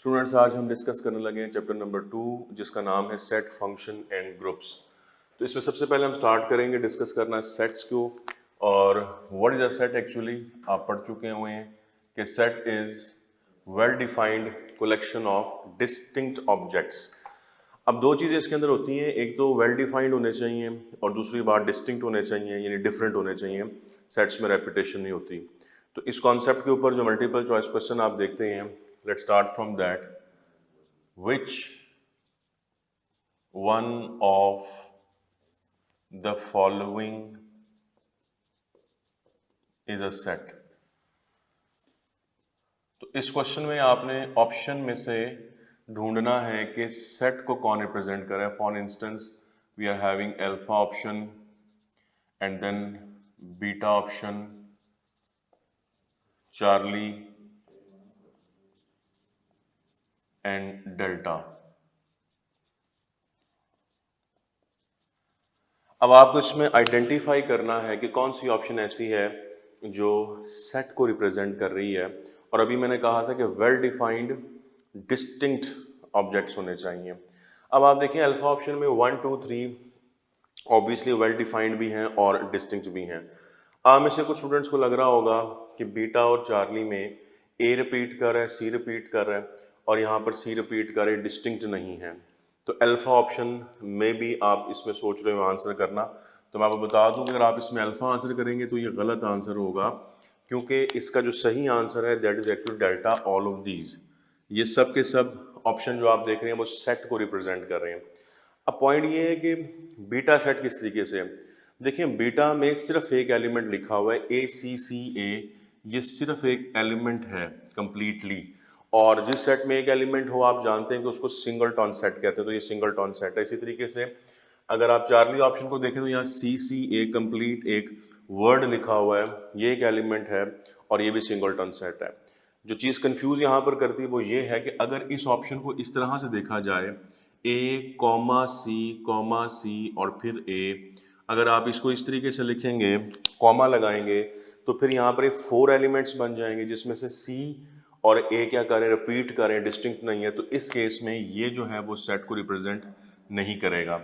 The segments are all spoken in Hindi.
स्टूडेंट्स, आज हम डिस्कस करने लगे हैं चैप्टर नंबर 2 जिसका नाम है सेट फंक्शन एंड ग्रुप्स। तो इसमें सबसे पहले हम स्टार्ट करेंगे डिस्कस करना सेट्स को और what is a set. Actually आप पढ़ चुके हुए हैं कि set is well defined collection of distinct objects. अब दो चीज़ें इसके अंदर होती हैं, एक तो वेल डिफाइंड होने चाहिए और दूसरी बात डिस्टिंक्ट होने चाहिए, यानी डिफरेंट होने चाहिए। सेट्स में रेपिटेशन नहीं होती। तो इस कॉन्सेप्ट के ऊपर जो मल्टीपल चॉइस क्वेश्चन आप देखते हैं, let's start from that. Which one of the following is a set? तो इस क्वेश्चन में आपने ऑप्शन में से ढूंढना है कि सेट को कौन रिप्रेजेंट करे। For instance we are having alpha option and then beta option, Charlie and delta. अब आपको इसमें आइडेंटिफाई करना है कि कौन सी ऑप्शन ऐसी है जो सेट को रिप्रेजेंट कर रही है। और अभी मैंने कहा था कि वेल डिफाइंड डिस्टिंक्ट ऑब्जेक्ट्स होने चाहिए। अब आप देखिए अल्फा ऑप्शन में 1 2 3 ऑब्वियसली वेल डिफाइंड भी हैं और डिस्टिंक्ट भी हैं। आप में से कुछ स्टूडेंट्स को लग रहा होगा कि बीटा और चार्ली में ए रिपीट कर रहा है, सी रिपीट कर रहा है और यहाँ पर सी रिपीट कर रहे, डिस्टिंक्ट नहीं है। तो अल्फा ऑप्शन में भी आप इसमें सोच रहे हो आंसर करना, तो मैं आपको बता दूं कि अगर आप इसमें अल्फा आंसर करेंगे तो ये गलत आंसर होगा, क्योंकि इसका जो सही आंसर है that is actually delta all of these. ये सब के सब ऑप्शन जो आप देख रहे हैं वो सेट को रिप्रेजेंट कर रहे हैं। अब पॉइंट ये है कि बीटा सेट किस तरीके से है। देखिए बीटा में सिर्फ एक एलिमेंट लिखा हुआ है ACCA, ये सिर्फ एक एलिमेंट है कंप्लीटली। और जिस सेट में एक एलिमेंट हो आप जानते हैं कि उसको सिंगल टॉन सेट कहते हैं, तो ये सिंगल टॉन सेट है। इसी तरीके से अगर आप चार्ली ऑप्शन को देखें तो यहाँ CCA कंप्लीट एक वर्ड लिखा हुआ है, ये एक एलिमेंट है और ये भी सिंगल टॉन सेट है। जो चीज़ कंफ्यूज यहाँ पर करती है वो ये है कि अगर इस ऑप्शन को इस तरह से देखा जाए A, C और फिर A, अगर आप इसको इस तरीके से लिखेंगे, कॉमा लगाएंगे, तो फिर यहाँ पर 4 एलिमेंट्स बन जाएंगे जिसमें से C और A क्या करें, रिपीट करें, डिस्टिंक्ट नहीं है। तो इस केस में ये जो है वो सेट को रिप्रेजेंट नहीं करेगा।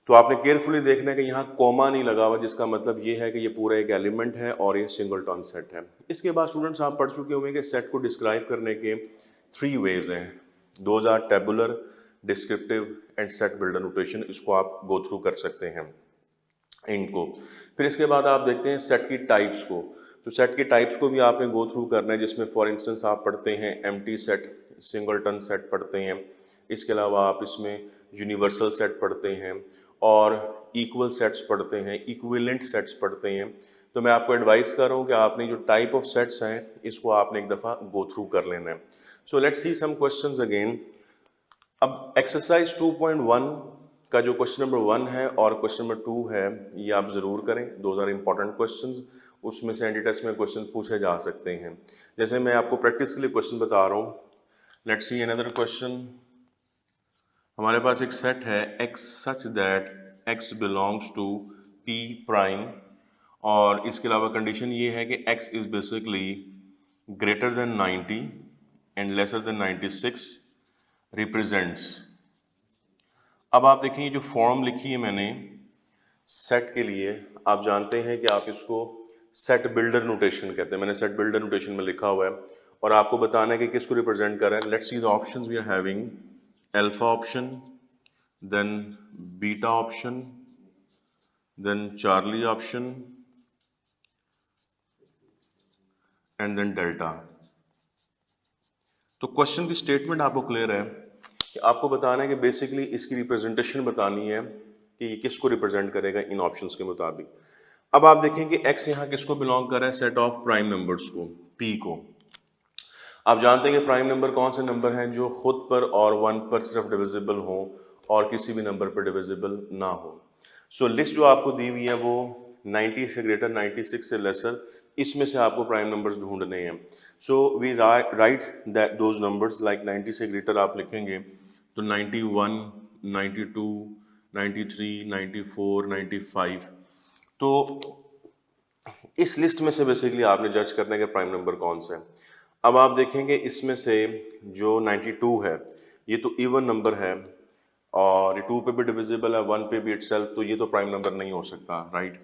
तो आपने केयरफुली देखना है कि यहाँ कॉमा नहीं लगा हुआ, जिसका मतलब ये है कि ये पूरा एक एलिमेंट है और ये सिंगल टॉन सेट है। इसके बाद स्टूडेंट्स आप पढ़ चुके होंगे कि सेट को डिस्क्राइब करने के 3 वेज हैं। Those are tabular, descriptive and set builder notation. इसको आप गो थ्रू कर सकते हैं इनको। फिर इसके बाद आप देखते हैं सेट की टाइप्स को। तो सेट की टाइप्स को भी आपने गो थ्रू करना है, जिसमें फॉर इंस्टेंस आप पढ़ते हैं एम्प्टी सेट, सिंगलटन सेट पढ़ते हैं। इसके अलावा आप इसमें यूनिवर्सल सेट पढ़ते हैं और इक्वल सेट्स पढ़ते हैं, इक्विवेलेंट सेट्स पढ़ते हैं। तो मैं आपको एडवाइस कर रहा हूँ कि आपने जो टाइप ऑफ सेट्स हैं इसको आपने एक दफ़ा गो थ्रू कर लेना है। So let's see some questions again. अब एक्सरसाइज 2.1 का जो क्वेश्चन नंबर 1 है और क्वेश्चन नंबर 2 है, ये आप ज़रूर करें। Those are important questions. उसमें से एंटी टेस्ट में क्वेश्चन पूछे जा सकते हैं। जैसे मैं आपको प्रैक्टिस के लिए क्वेश्चन बता रहा हूँ। Let's see another question. हमारे पास एक सेट है x such that x belongs to p prime, और इसके अलावा कंडीशन ये है कि x is basically greater than 90 and lesser than 96 represents. अब आप देखिए ये जो फॉर्म लिखी है मैंने सेट के लिए, आप जानते हैं कि आप इसको सेट बिल्डर नोटेशन कहते हैं। मैंने सेट बिल्डर नोटेशन में लिखा हुआ है और आपको बताना है कि किसको रिप्रेजेंट कर रहा है। Let's see the options we are having. Alpha option, then beta option, then Charlie option and then delta. तो क्वेश्चन की स्टेटमेंट आपको क्लियर है कि आपको बताना है कि बेसिकली इसकी रिप्रेजेंटेशन बतानी है कि ये किसको रिप्रेजेंट करेगा इन ऑप्शंस के मुताबिक। अब आप देखें कि x यहाँ किसको बिलोंग कर रहा है, सेट ऑफ प्राइम नंबर्स को, p को। आप जानते हैं कि प्राइम नंबर कौन से नंबर हैं जो खुद पर और 1 पर सिर्फ डिविजिबल हो और किसी भी नंबर पर डिविजिबल ना हो। सो लिस्ट जो आपको दी हुई है वो 90 से ग्रेटर, 96 से लेसर, इसमें से आपको प्राइम नंबर्स ढूंढने हैं। So we write that those numbers like 90 से ग्रेटर आप लिखेंगे तो 91, 92, 93, 94, 95। तो इस लिस्ट में से बेसिकली आपने जज करना है कि प्राइम नंबर कौन सा है। अब आप देखेंगे इसमें से जो 92 है ये तो इवन नंबर है और ये 2 पे भी डिविजिबल है, 1 पे भी इटसेल्फ, तो ये तो प्राइम नंबर नहीं हो सकता, राइट।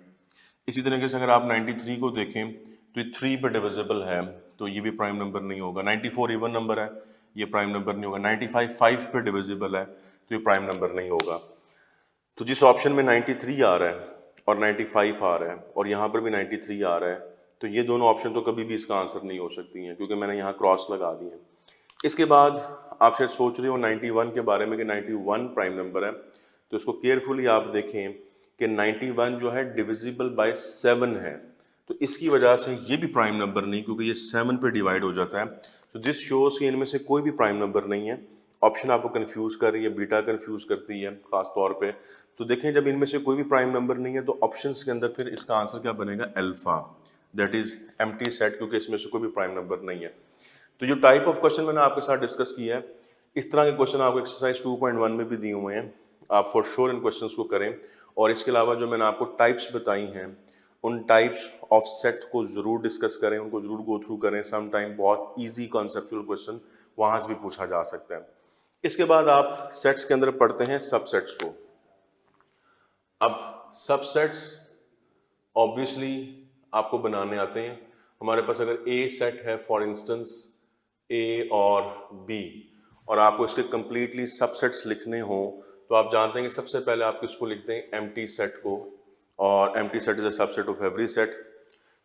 इसी तरीके से अगर आप 93 को देखें तो ये 3 पे डिविजिबल है, तो ये भी प्राइम नंबर नहीं होगा। 94 इवन नंबर है, ये प्राइम नंबर नहीं होगा। 95 5 पे डिविजिबल है, तो ये प्राइम नंबर नहीं होगा। तो जिस ऑप्शन में 93 आ रहा है और 95 आ रहा है और यहाँ पर भी 93 आ रहा है, तो ये दोनों ऑप्शन तो कभी भी इसका आंसर नहीं हो सकती हैं, क्योंकि मैंने यहाँ क्रॉस लगा दी है। इसके बाद आप शायद सोच रहे हो 91 के बारे में कि 91 प्राइम नंबर है, तो इसको केयरफुली आप देखें कि 91 जो है डिविजिबल बाय 7 है, तो इसकी वजह से ये भी प्राइम नंबर नहीं, क्योंकि ये 7 पे डिवाइड हो जाता है। तो दिस शोज कि इनमें से कोई भी प्राइम नंबर नहीं है। ऑप्शन आपको कंफ्यूज कर रही है, बीटा कंफ्यूज करती है खास तौर पे। तो देखें जब इनमें से कोई भी प्राइम नंबर नहीं है तो ऑप्शंस के अंदर फिर इसका आंसर क्या बनेगा, alpha, that is empty set, क्योंकि इसमें से कोई भी प्राइम नंबर नहीं है। तो जो टाइप ऑफ क्वेश्चन मैंने आपके साथ डिस्कस किया है, इस तरह के क्वेश्चन आपको एक्सरसाइज 2.1 में भी दिए हुए हैं, आप फॉर श्योर इन क्वेश्चंस को करें। और इसके अलावा जो मैंने आपको टाइप्स बताई हैं, उन टाइप्स ऑफ सेट को जरूर डिस्कस करें, उनको जरूर गो थ्रू करें। सम टाइम बहुत इजी कॉन्सेप्चुअल क्वेश्चन वहां से भी पूछा जा सकता है। इसके बाद आप सेट्स के अंदर पढ़ते हैं सबसेट्स को। अब सबसेट्स ऑब्वियसली आपको बनाने आते हैं। हमारे पास अगर ए सेट है फॉर इंस्टेंस ए और बी, और आपको इसके कंप्लीटली सबसेट्स लिखने हो तो आप जानते हैं कि सबसे पहले आप किसको लिखते हैं, एम्प्टी सेट को, और empty set is a subset of every set.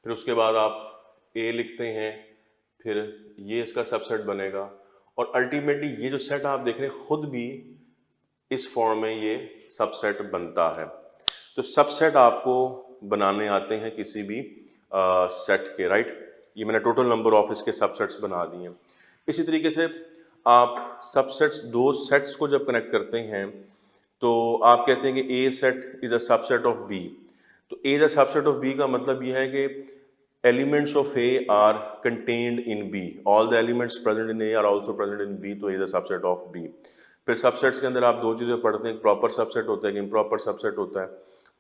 फिर उसके बाद आप ए लिखते हैं, फिर ये इसका सबसेट बनेगा, और अल्टीमेटली ये जो सेट आप देख रहे हैं खुद भी इस फॉर्म में ये सबसेट बनता है। तो सबसेट आपको बनाने आते हैं किसी भी सेट के, राइट। ये मैंने टोटल नंबर ऑफ इसके सबसेट्स बना दिए हैं। इसी तरीके से आप सबसेट्स, दो सेट्स को जब कनेक्ट करते हैं तो आप कहते हैं कि A set is a subset of B. तो A is a subset of B का मतलब यह है कि elements of A are contained in B, all the elements present in A are also present in B, तो A is a subset of B. फिर सबसेट्स के अंदर आप दो चीज़ें पढ़ते हैं, प्रॉपर सबसेट होता है, इम्प्रॉपर सबसेट होता है,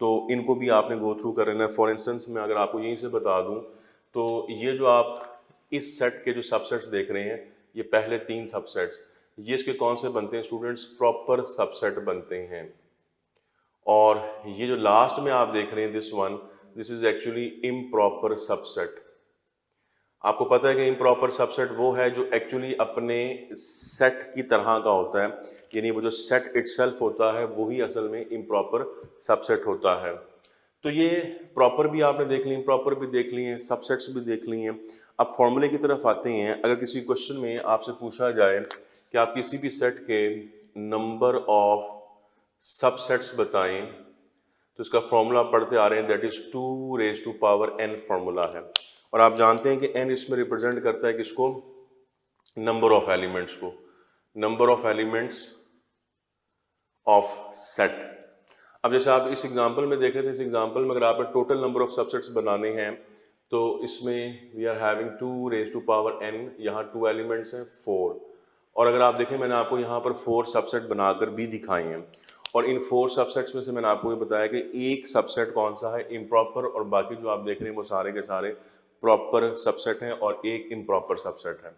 तो इनको भी आपने गो थ्रू कर लेना है। फॉर इंस्टेंस मैं अगर आपको यहीं से बता दूं तो ये जो आप इस सेट के जो सबसेट्स देख रहे हैं, ये पहले 3 सबसेट्स, ये इसके कौन से बनते हैं स्टूडेंट्स, प्रॉपर सबसेट बनते हैं। और ये जो लास्ट में आप देख रहे हैं this one, this is actually improper subset. आपको पता है कि इम्प्रॉपर सबसेट वो है जो एक्चुअली अपने सेट की तरह का होता है, यानी वो जो सेट इटसेल्फ होता है वही असल में इम्प्रॉपर सबसेट होता है। तो ये प्रॉपर भी आपने देख ली, इम्प्रॉपर भी देख ली हैं, सबसेट्स भी देख ली हैं। अब फॉर्मूले की तरफ आते हैं। अगर किसी क्वेश्चन में आपसे पूछा जाए कि आप किसी भी सेट के नंबर ऑफ सबसेट्स बताएं, तो इसका फॉर्मूला पढ़ते आ रहे हैं, that is 2 raise to power n formula है। और आप जानते हैं कि n इसमें रिप्रेजेंट करता है किसको, नंबर ऑफ एलिमेंट्स को, number of elements of set. अब जैसे आप इस एग्जांपल में देख रहे थे, इस एग्जांपल में अगर आपने टोटल नंबर ऑफ सबसेट्स बनाने हैं तो इसमें we are having 2 raise to power n, यहाँ 2 एलिमेंट्स हैं 4। और अगर आप देखें मैंने आपको यहाँ पर 4 सबसेट बनाकर भी दिखाए हैं, और इन 4 सबसेट्स में से मैंने आपको ये बताया कि एक सबसेट कौन सा है, इम्प्रॉपर, और बाकी जो आप देख रहे हैं वो सारे के सारे प्रॉपर सबसेट हैं और एक इम्प्रॉपर सबसेट है।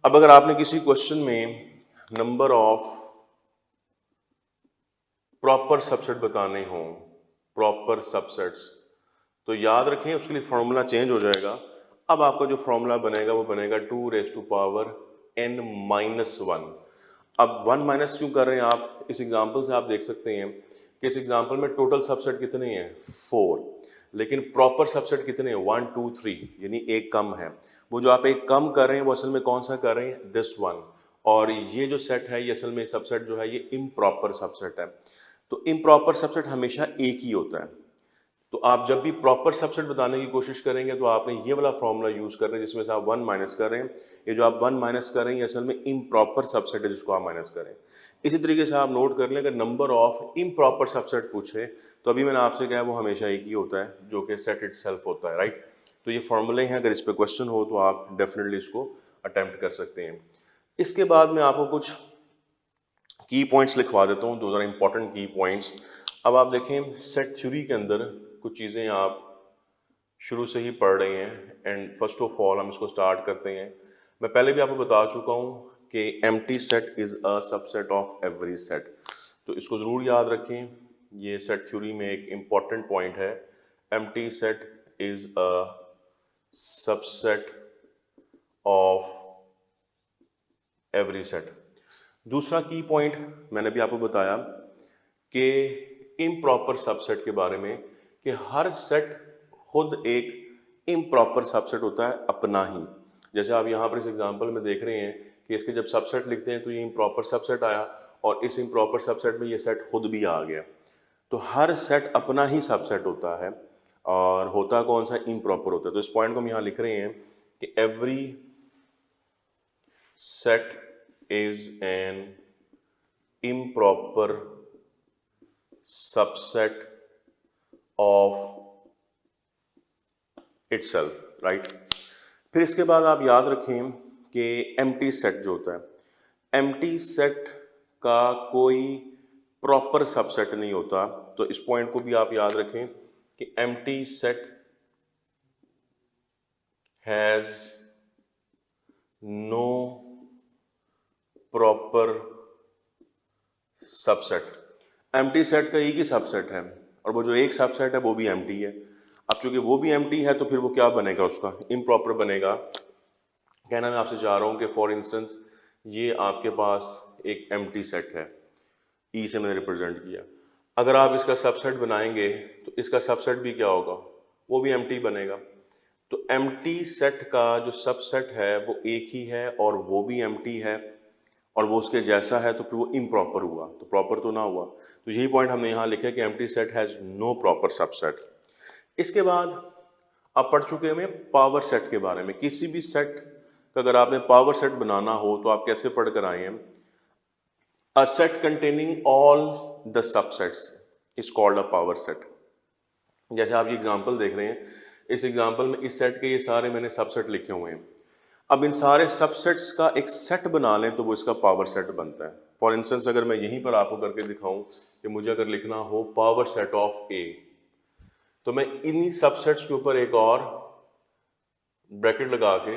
अब अगर आपने किसी क्वेश्चन में नंबर ऑफ प्रॉपर सबसेट बताने हों, प्रॉपर सबसेट्स, तो याद रखें उसके लिए फॉर्मूला चेंज हो जाएगा। अब आपका जो फॉर्मूला बनेगा वो बनेगा 2 raise to power n minus 1। अब 1 माइनस क्यों कर रहे हैं आप, इस एग्जांपल से आप देख सकते हैं कि इस एग्जांपल में टोटल सबसेट कितने हैं 4, लेकिन प्रॉपर सबसेट कितने हैं 1 2 3, यानी एक कम है। वो जो आप एक कम कर रहे हैं वो असल में कौन सा कर रहे हैं, दिस वन। और ये जो सेट है ये असल में सबसेट जो है ये इम्प्रॉपर सबसेट है। तो इम्प्रॉपर सबसेट हमेशा एक ही होता है। तो आप जब भी प्रॉपर सबसेट बताने की कोशिश करेंगे तो आपने ये वाला फॉर्मूला यूज करना है जिसमें से आप 1 माइनस कर रहे हैं। ये जो आप 1 माइनस कर रहे हैं असल में इम्प्रॉपर सबसेट है जिसको आप माइनस करें। इसी तरीके से आप नोट कर लें अगर नंबर ऑफ इम्प्रॉपर सबसेट पूछे तो अभी मैंने आपसे कहा वो हमेशा एक ही होता है जो कि सेट इटसेल्फ होता है, राइट। तो ये फॉर्मूले हैं, अगर इस पर क्वेश्चन हो तो आप डेफिनेटली इसको अटेम्प्ट कर सकते हैं। इसके बाद मैं आपको कुछ की पॉइंट्स लिखवा देता हूँ, 2 इंपॉर्टेंट की पॉइंट्स। अब आप देखें सेट थ्योरी के अंदर कुछ चीज़ें आप शुरू से ही पढ़ रहे हैं एंड फर्स्ट ऑफ ऑल हम इसको स्टार्ट करते हैं। मैं पहले भी आपको बता चुका हूँ कि empty set is a subset of every set, तो इसको ज़रूर याद रखें। ये सेट थ्योरी में एक इम्पॉर्टेंट पॉइंट है। Empty set is a subset of every set. दूसरा की पॉइंट मैंने भी आपको बताया कि इम्प्रॉपर सबसेट के बारे में, कि हर सेट खुद एक इम्प्रॉपर सबसेट होता है अपना ही। जैसे आप यहाँ पर इस एग्जांपल में देख रहे हैं कि इसके जब सबसेट लिखते हैं तो ये इम्प्रॉपर सबसेट आया और इस इम्प्रॉपर सबसेट में ये सेट खुद भी आ गया। तो हर सेट अपना ही सबसेट होता है और होता कौन सा, इम्प्रॉपर होता है। तो इस पॉइंट को हम यहाँ लिख रहे हैं कि every set is an improper subset of itself, right? फिर इसके बाद आप याद रखें कि empty set जो होता है, empty set का कोई प्रॉपर सबसेट नहीं होता। तो इस पॉइंट को भी आप याद रखें कि empty set has no proper subset. Empty set का एक ही सबसेट है और वो जो एक सबसेट है वो भी एम्प्टी है। अब चूंकि वो भी एम्प्टी है तो फिर वो क्या बनेगा, उसका इम्प्रॉपर बनेगा। कहना मैं आपसे चाह रहा हूँ कि फॉर इंस्टेंस ये आपके पास एक एम्प्टी सेट है, ई से मैंने रिप्रेजेंट किया। अगर आप इसका सबसेट बनाएंगे तो इसका सबसेट भी क्या होगा, वो भी एम्प्टी बनेगा। तो एम्प्टी सेट का जो सबसेट है वो एक ही है और वो भी एम्प्टी है और वो उसके जैसा है, तो फिर वो इम्प्रॉपर हुआ, तो प्रॉपर तो ना हुआ। तो यही पॉइंट हमने यहाँ लिखा है कि empty set has no proper subset. इसके बाद आप पढ़ चुके हैं पावर सेट के बारे में। किसी भी सेट का अगर आपने पावर सेट बनाना हो तो आप कैसे पढ़ कर आए हैं, a set containing all the subsets is called a power set. जैसे आप ये एग्जाम्पल देख रहे हैं, इस एग्जाम्पल में इस सेट के ये सारे मैंने सबसेट लिखे हुए हैं। अब इन सारे सबसेट्स का एक सेट बना लें तो वो इसका पावर सेट बनता है। फॉर इंस्टेंस अगर मैं यहीं पर आपको करके दिखाऊं कि मुझे अगर लिखना हो पावर सेट ऑफ ए, तो मैं इन्हीं सबसेट्स के ऊपर एक और ब्रैकेट लगा के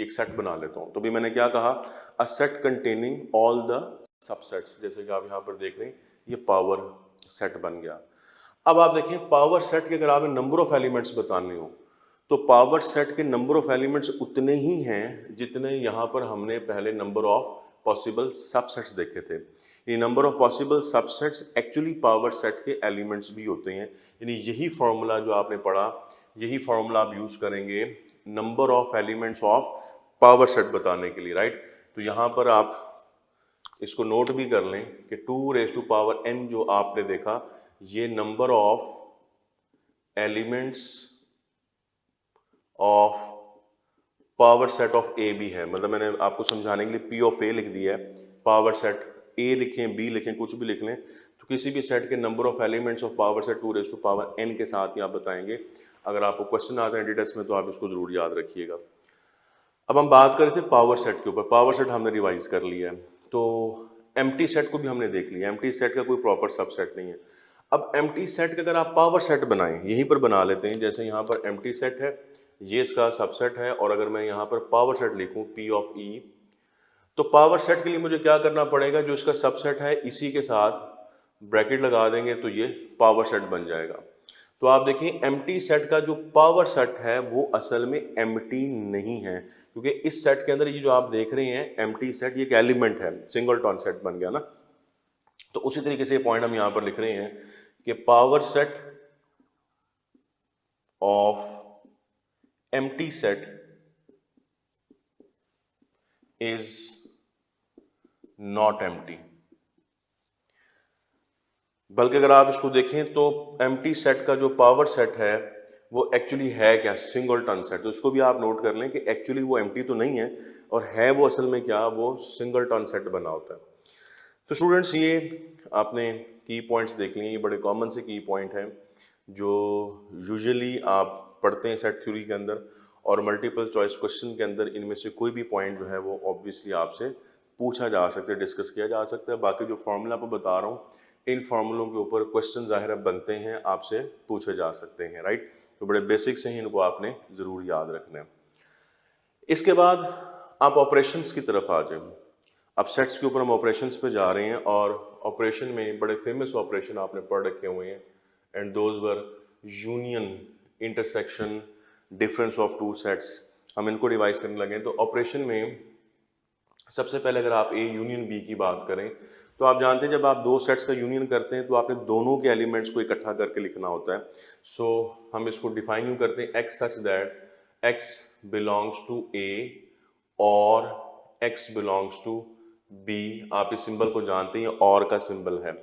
एक सेट बना लेता हूं। तो भी मैंने क्या कहा, a set containing all the subsets. जैसे कि आप यहां पर देख रहे हैं ये पावर सेट बन गया। अब आप देखें पावर सेट के अगर आपने नंबर ऑफ एलिमेंट्स बताने हो तो पावर सेट के नंबर ऑफ एलिमेंट्स उतने ही हैं जितने यहाँ पर हमने पहले नंबर ऑफ पॉसिबल सबसेट्स देखे थे। ये number of possible subsets actually power set के एलिमेंट्स भी होते हैं। यानी यही फॉर्मूला जो आपने पढ़ा, यही फॉर्मूला आप यूज करेंगे number of elements of power set बताने के लिए, राइट। तो यहाँ पर आप इसको नोट भी कर लें कि 2⁻n जो आपने देखा, ये number of elements of power set of A भी है। मतलब मैंने आपको समझाने के लिए पी ऑफ ए लिख दिया है, पावर सेट ए लिखें बी लिखें कुछ भी लिख लें, तो किसी भी सेट के number of elements of power set 2⁻n के साथ ही आप बताएंगे। अगर आपको क्वेश्चन आता है डिटेल्स में तो आप इसको जरूर याद रखिएगा। अब हम बात कर रहे थे पावर सेट के ऊपर। पावर सेट हमने रिवाइज कर लिया है, तो एम्प्टी सेट को भी हमने देख लिया। एम्प्टी सेट का कोई प्रॉपर सबसेट नहीं है। अब एम्प्टी सेट का अगर आप पावर सेट बनाएं, यहीं पर बना लेते हैं। जैसे यहाँ पर एम्प्टी सेट है, ये इसका सबसेट है, और अगर मैं यहाँ पर पावर सेट लिखूं पी ऑफ ई, तो पावर सेट के लिए मुझे क्या करना पड़ेगा, जो इसका सबसेट है इसी के साथ ब्रैकेट लगा देंगे तो ये पावर सेट बन जाएगा। तो आप देखिए एम्प्टी सेट का जो पावर सेट है वो असल में एम्प्टी नहीं है, क्योंकि इस सेट के अंदर ये जो आप देख रहे हैं एम्प्टी सेट, ये एक एलिमेंट है, सिंगलटन सेट बन गया ना। तो उसी तरीके से पॉइंट हम यहां पर लिख रहे हैं कि power set of empty set is not empty. बल्कि अगर आप इसको देखें तो एम्प्टी सेट का जो पावर सेट है वो एक्चुअली है क्या, सिंगलटन सेट। तो इसको भी आप नोट कर लें कि एक्चुअली वो एम्प्टी तो नहीं है, और है वो असल में क्या, वो सिंगलटन सेट बना होता है। तो स्टूडेंट्स ये आपने की पॉइंट्स देख लिए, ये बड़े कॉमन से की पॉइंट हैं जो यूजुअली आप पढ़ते हैं सेट थ्योरी के अंदर, और मल्टीपल चॉइस क्वेश्चन के अंदर इनमें से कोई भी पॉइंट जो है वो ऑब्वियसली आपसे पूछा जा सकता है, डिस्कस किया जा सकता है। बाकी जो फॉर्मूला आपको बता रहा हूँ, इन फॉर्मूलों के ऊपर क्वेश्चन जाहिर बनते हैं, आपसे पूछे जा सकते हैं, राइट। तो बड़े बेसिक्स हैं, इनको आपने ज़रूर याद रखना है। इसके बाद आप ऑपरेशंस की तरफ आ जाए। अब सेट्स के ऊपर हम ऑपरेशंस पे जा रहे हैं और ऑपरेशन में बड़े फेमस ऑपरेशन आपने पढ़ रखे हुए हैं, and those were union, intersection, difference of two sets. हम इनको रिवाइज करने लगे। तो ऑपरेशन में सबसे पहले अगर आप ए यूनियन बी की बात करें तो आप जानते हैं जब आप दो सेट्स का यूनियन करते हैं तो आपने दोनों के एलिमेंट्स को इकट्ठा करके लिखना होता है। सो हम इसको डिफाइन यूं करते हैं, x such that x belongs to A और एक्स बिलोंग्स टू बी। आप इस सिंबल को जानते हैं, और का सिंबल है।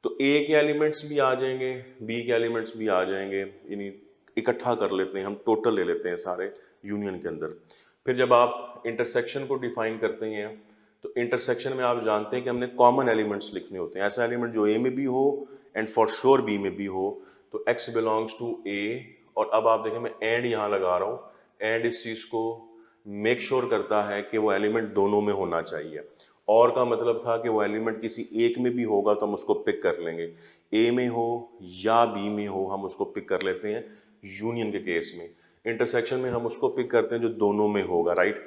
तो ए के एलिमेंट्स भी आ जाएंगे, बी के एलिमेंट्स भी आ जाएंगे, यानी इकट्ठा कर लेते हैं, हम टोटल ले लेते हैं सारे यूनियन के अंदर। फिर जब आप इंटरसेक्शन को डिफाइन करते हैं तो इंटरसेक्शन में आप जानते हैं कि हमने कॉमन एलिमेंट्स लिखने होते हैं, ऐसा एलिमेंट जो ए में भी हो एंड फॉर श्योर बी में भी हो। तो एक्स बिलोंग्स टू ए, और अब आप देखें मैं एंड यहाँ लगा रहा हूँ, एंड इस चीज़ को मेक श्योर करता है कि वो एलिमेंट दोनों में होना चाहिए। और का मतलब था कि वो एलिमेंट किसी एक में भी होगा तो हम उसको पिक कर लेंगे, ए में हो या बी में हो हम उसको पिक कर लेते हैं यूनियन के केस में। इंटरसेक्शन में हम उसको पिक करते हैं जो दोनों में होगा, राइट।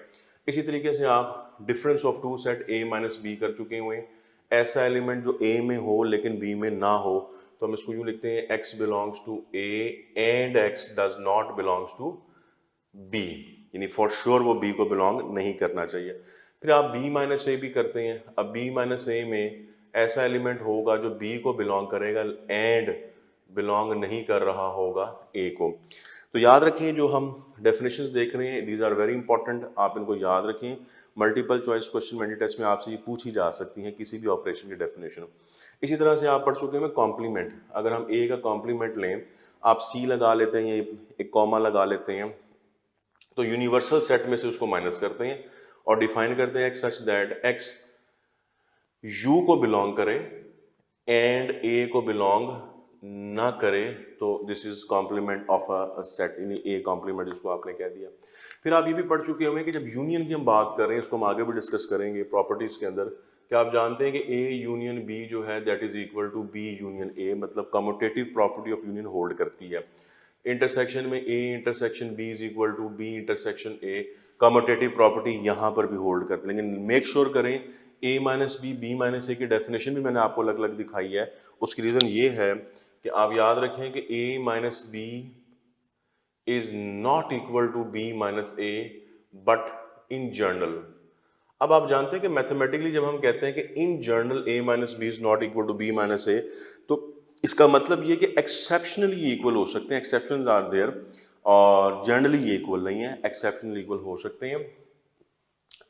इसी तरीके से आप difference of two set A minus B कर चुके हुए हैं। ऐसा एलिमेंट जो ए में हो लेकिन बी में ना हो तो हम इसको यूं लिखते हैं, x belongs to A and x does not belongs to B, यानी फॉर श्योर वो बी को बिलोंग नहीं करना चाहिए। फिर आप बी माइनस ए भी करते हैं। अब बी माइनस ए में ऐसा एलिमेंट होगा जो बी को बिलोंग करेगा एंड बिलोंग नहीं कर रहा होगा ए को। तो याद रखें जो हम डेफिनेशंस देख रहे हैं, दीज आर वेरी इंपॉर्टेंट, आप इनको याद रखें। मल्टीपल चॉइस क्वेश्चन मेंटी टेस्ट में आपसे ये पूछी जा सकती हैं किसी भी ऑपरेशन की डेफिनेशन। इसी तरह से आप पढ़ चुके हैं कॉम्प्लीमेंट। अगर हम ए का कॉम्प्लीमेंट लें, आप सी लगा लेते हैं, एक कॉमा लगा लेते हैं, तो यूनिवर्सल सेट में से उसको माइनस करते हैं और डिफाइन करते हैं x such that x U को बिलोंग करे एंड ए को बिलोंग ना करे, तो this is complement of a set, यानी ए कॉम्प्लीमेंट जिसको आपने कह दिया। फिर आप ये भी पढ़ चुके होंगे कि जब यूनियन की हम बात कर रहे हैं, इसको हम आगे भी डिस्कस करेंगे प्रॉपर्टीज के अंदर, कि आप जानते हैं कि ए यूनियन बी जो है that is equal to B union A, मतलब commutative property of union hold करती है। इंटरसेक्शन में A intersection B is equal to B intersection A, commutative property यहाँ पर भी होल्ड करते हैं। लेकिन मेक श्योर करें ए माइनस बी माइनस ए की डेफिनेशन भी मैंने आपको अलग अलग दिखाई है। उसकी रीज़न ये है कि आप याद रखें कि A minus B is not equal to B minus A but in general. अब आप जानते हैं कि मैथमेटिकली जब हम कहते हैं कि in general A minus B is not equal to B minus A, तो इसका मतलब ये कि एक्सेप्शनली इक्वल हो सकते हैं, एक्सेप्शंस आर देयर, और जनरली ये इक्वल नहीं है, एक्सेप्शनली इक्वल हो सकते हैं।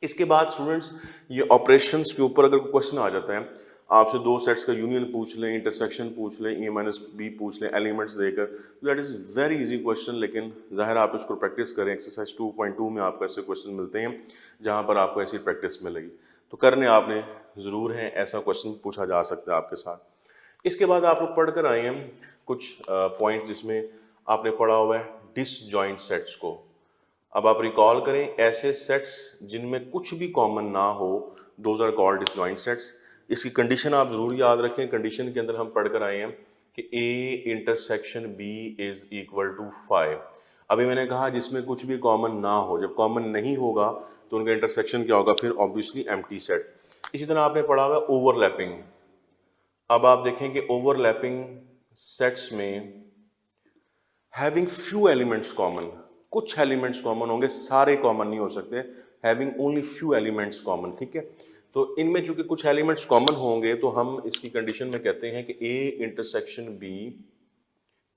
इसके बाद स्टूडेंट्स ये ऑपरेशंस के ऊपर अगर क्वेश्चन आ जाता है, आपसे दो सेट्स का यूनियन पूछ लें, इंटरसेक्शन पूछ लें, ए माइनस बी पूछ लें एलिमेंट्स देकर, तो that is very easy question. लेकिन ज़ाहिर आप इसको प्रैक्टिस करें, एक्सरसाइज 2.2 में आपको ऐसे क्वेश्चन मिलते हैं जहाँ पर आपको ऐसी प्रैक्टिस मिलेगी, तो करने आपने ज़रूर है, ऐसा क्वेश्चन पूछा जा सकता है आपके साथ। इसके बाद आप लोग पढ़ कर आए हैं कुछ पॉइंट जिसमें आपने पढ़ा हुआ है डिसजॉइंट सेट्स को। अब आप रिकॉल करें, ऐसे सेट्स जिनमें कुछ भी कॉमन ना हो, those are called disjoint sets. इसकी कंडीशन आप जरूर याद रखें। कंडीशन के अंदर हम पढ़कर आए हैं कि A intersection B is equal to 5। अभी मैंने कहा जिसमें कुछ भी कॉमन ना हो, जब कॉमन नहीं होगा तो उनका इंटरसेक्शन क्या होगा, फिर ऑब्वियसली एम्प्टी सेट। इसी तरह आपने पढ़ा हुआ ओवरलैपिंग। अब आप देखें कि ओवरलैपिंग सेट्स में हैविंग फ्यू एलिमेंट्स कॉमन, कुछ एलिमेंट्स कॉमन होंगे, सारे कॉमन नहीं हो सकते, having only few elements common, ठीक है। तो इनमें चूंकि कुछ एलिमेंट्स कॉमन होंगे तो हम इसकी कंडीशन में कहते हैं कि A intersection B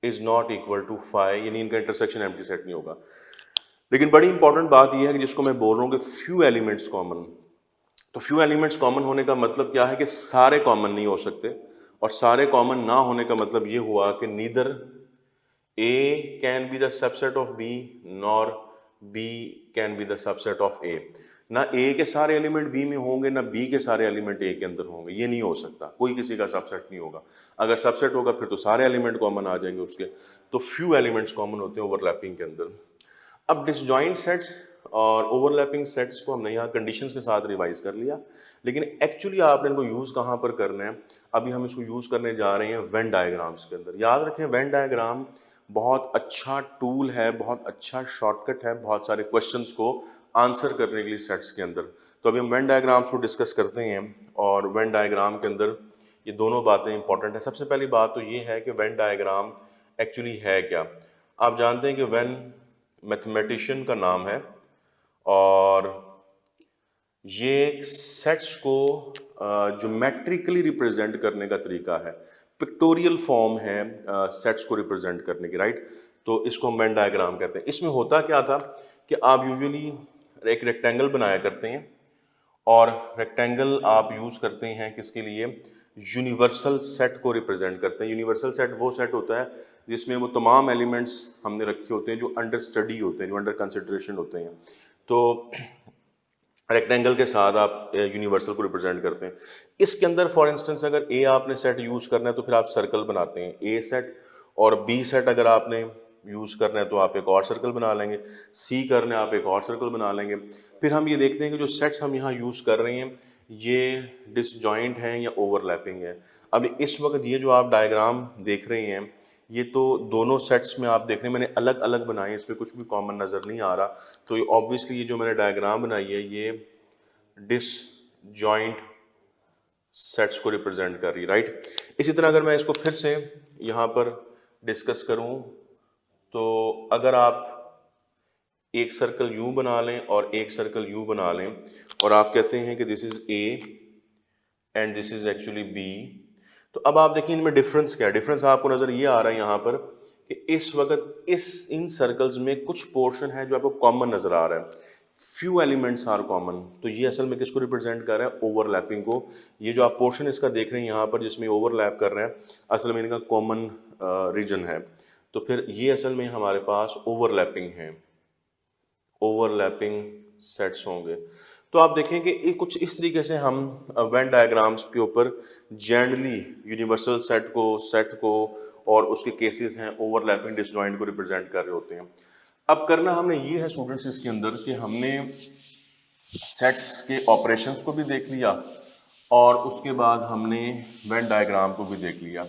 is not equal to 5, यानी इनका इंटरसेक्शन एम्प्टी सेट नहीं होगा। लेकिन बड़ी इंपॉर्टेंट बात यह है कि जिसको मैं बोल रहा हूँ कि फ्यू एलिमेंट्स कॉमन, तो फ्यू एलिमेंट्स कॉमन होने का मतलब क्या है कि सारे कॉमन नहीं हो सकते, और सारे कॉमन ना होने का मतलब ये हुआ कि neither A can be the subset of B nor B can be the subset of A। ना A के सारे एलिमेंट B में होंगे, ना B के सारे एलिमेंट A के अंदर होंगे, ये नहीं हो सकता, कोई किसी का सबसेट नहीं होगा। अगर सबसेट होगा फिर तो सारे एलिमेंट कॉमन आ जाएंगे उसके। तो फ्यू एलिमेंट्स कॉमन होते हैं ओवरलैपिंग के अंदर। अब डिसजॉइंट सेट्स और ओवरलैपिंग सेट्स को हमने यहाँ कंडीशंस के साथ रिवाइज कर लिया, लेकिन एक्चुअली आपने इनको यूज़ कहाँ पर करना है, अभी हम इसको यूज़ करने जा रहे हैं वेन डायग्राम्स के अंदर। याद रखें वेन डायग्राम बहुत अच्छा टूल है, बहुत अच्छा शॉर्टकट है बहुत सारे क्वेश्चंस को आंसर करने के लिए सेट्स के अंदर। तो अभी हम वेन डायग्राम्स को डिस्कस करते हैं और वेन डायग्राम के अंदर ये दोनों बातें इंपॉर्टेंट है। सबसे पहली बात तो ये है कि वेन डायग्राम एक्चुअली है क्या। आप जानते हैं कि वेन मैथमेटिशियन का नाम है और ये सेट्स को ज्योमेट्रिकली रिप्रेजेंट करने का तरीका है, पिक्टोरियल फॉर्म है सेट्स को रिप्रेजेंट करने की, राइट। तो इसको हम वेन डायग्राम कहते हैं। इसमें होता क्या था कि आप यूजुअली एक रेक्टेंगल बनाया करते हैं और रेक्टेंगल आप यूज करते हैं किसके लिए, यूनिवर्सल सेट को रिप्रेजेंट करते हैं। यूनिवर्सल सेट वो सेट होता है जिसमें वो तमाम एलिमेंट्स हमने रखे होते हैं जो अंडर स्टडी होते हैं, जो अंडर कंसिडरेशन होते हैं। तो रेक्टेंगल के साथ आप यूनिवर्सल को रिप्रेजेंट करते हैं। इसके अंदर फॉर इंस्टेंस अगर ए आपने सेट यूज करना है तो फिर आप सर्कल बनाते हैं ए सेट, और बी सेट अगर आपने यूज करना है तो आप एक और सर्कल बना लेंगे, सी करना है आप एक और सर्कल बना लेंगे। फिर हम ये देखते हैं कि जो सेट्स हम यहाँ यूज कर रहे हैं ये डिसजॉइंट हैं या ओवरलैपिंग है। अब इस वक्त ये जो आप डायग्राम देख रहे हैं ये तो दोनों सेट्स में आप देख रहे हैं मैंने अलग अलग बनाए हैं, इसमें कुछ भी कॉमन नज़र नहीं आ रहा। तो ये ऑब्वियसली ये जो मैंने डायग्राम बनाई है ये डिसजॉइंट सेट्स को रिप्रेजेंट कर रही है, राइट। इसी तरह अगर मैं इसको फिर से यहाँ पर डिस्कस करूँ तो अगर आप एक सर्कल यूं बना लें और एक सर्कल यूं बना लें और आप कहते हैं कि this is A and this is actually B, तो अब आप देखिए इनमें डिफरेंस क्या है। डिफरेंस आपको नजर ये आ रहा है यहाँ पर कि इस वक्त इन सर्कल्स में कुछ पोर्शन है जो आपको कॉमन नजर आ रहा है, फ्यू एलिमेंट्स आर कॉमन। तो ये असल में किसको रिप्रेजेंट कर रहा है, ओवरलैपिंग को। ये जो आप पोर्शन इसका देख रहे हैं यहाँ पर जिसमें ओवरलैप कर रहे हैं असल में इनका कॉमन रीजन है। तो फिर ये असल में हमारे पास ओवरलैपिंग है, ओवरलैपिंग सेट्स होंगे। तो आप देखें कि ये कुछ इस तरीके से हम वेन डायग्राम्स के ऊपर जनरली यूनिवर्सल सेट को और उसके केसेस हैं ओवरलैपिंग डिसजॉइंट को रिप्रेजेंट कर रहे होते हैं। अब करना हमने ये है स्टूडेंट्स इसके अंदर कि हमने सेट्स के ऑपरेशंस को भी देख लिया और उसके बाद हमने वेन डायग्राम को भी देख लिया।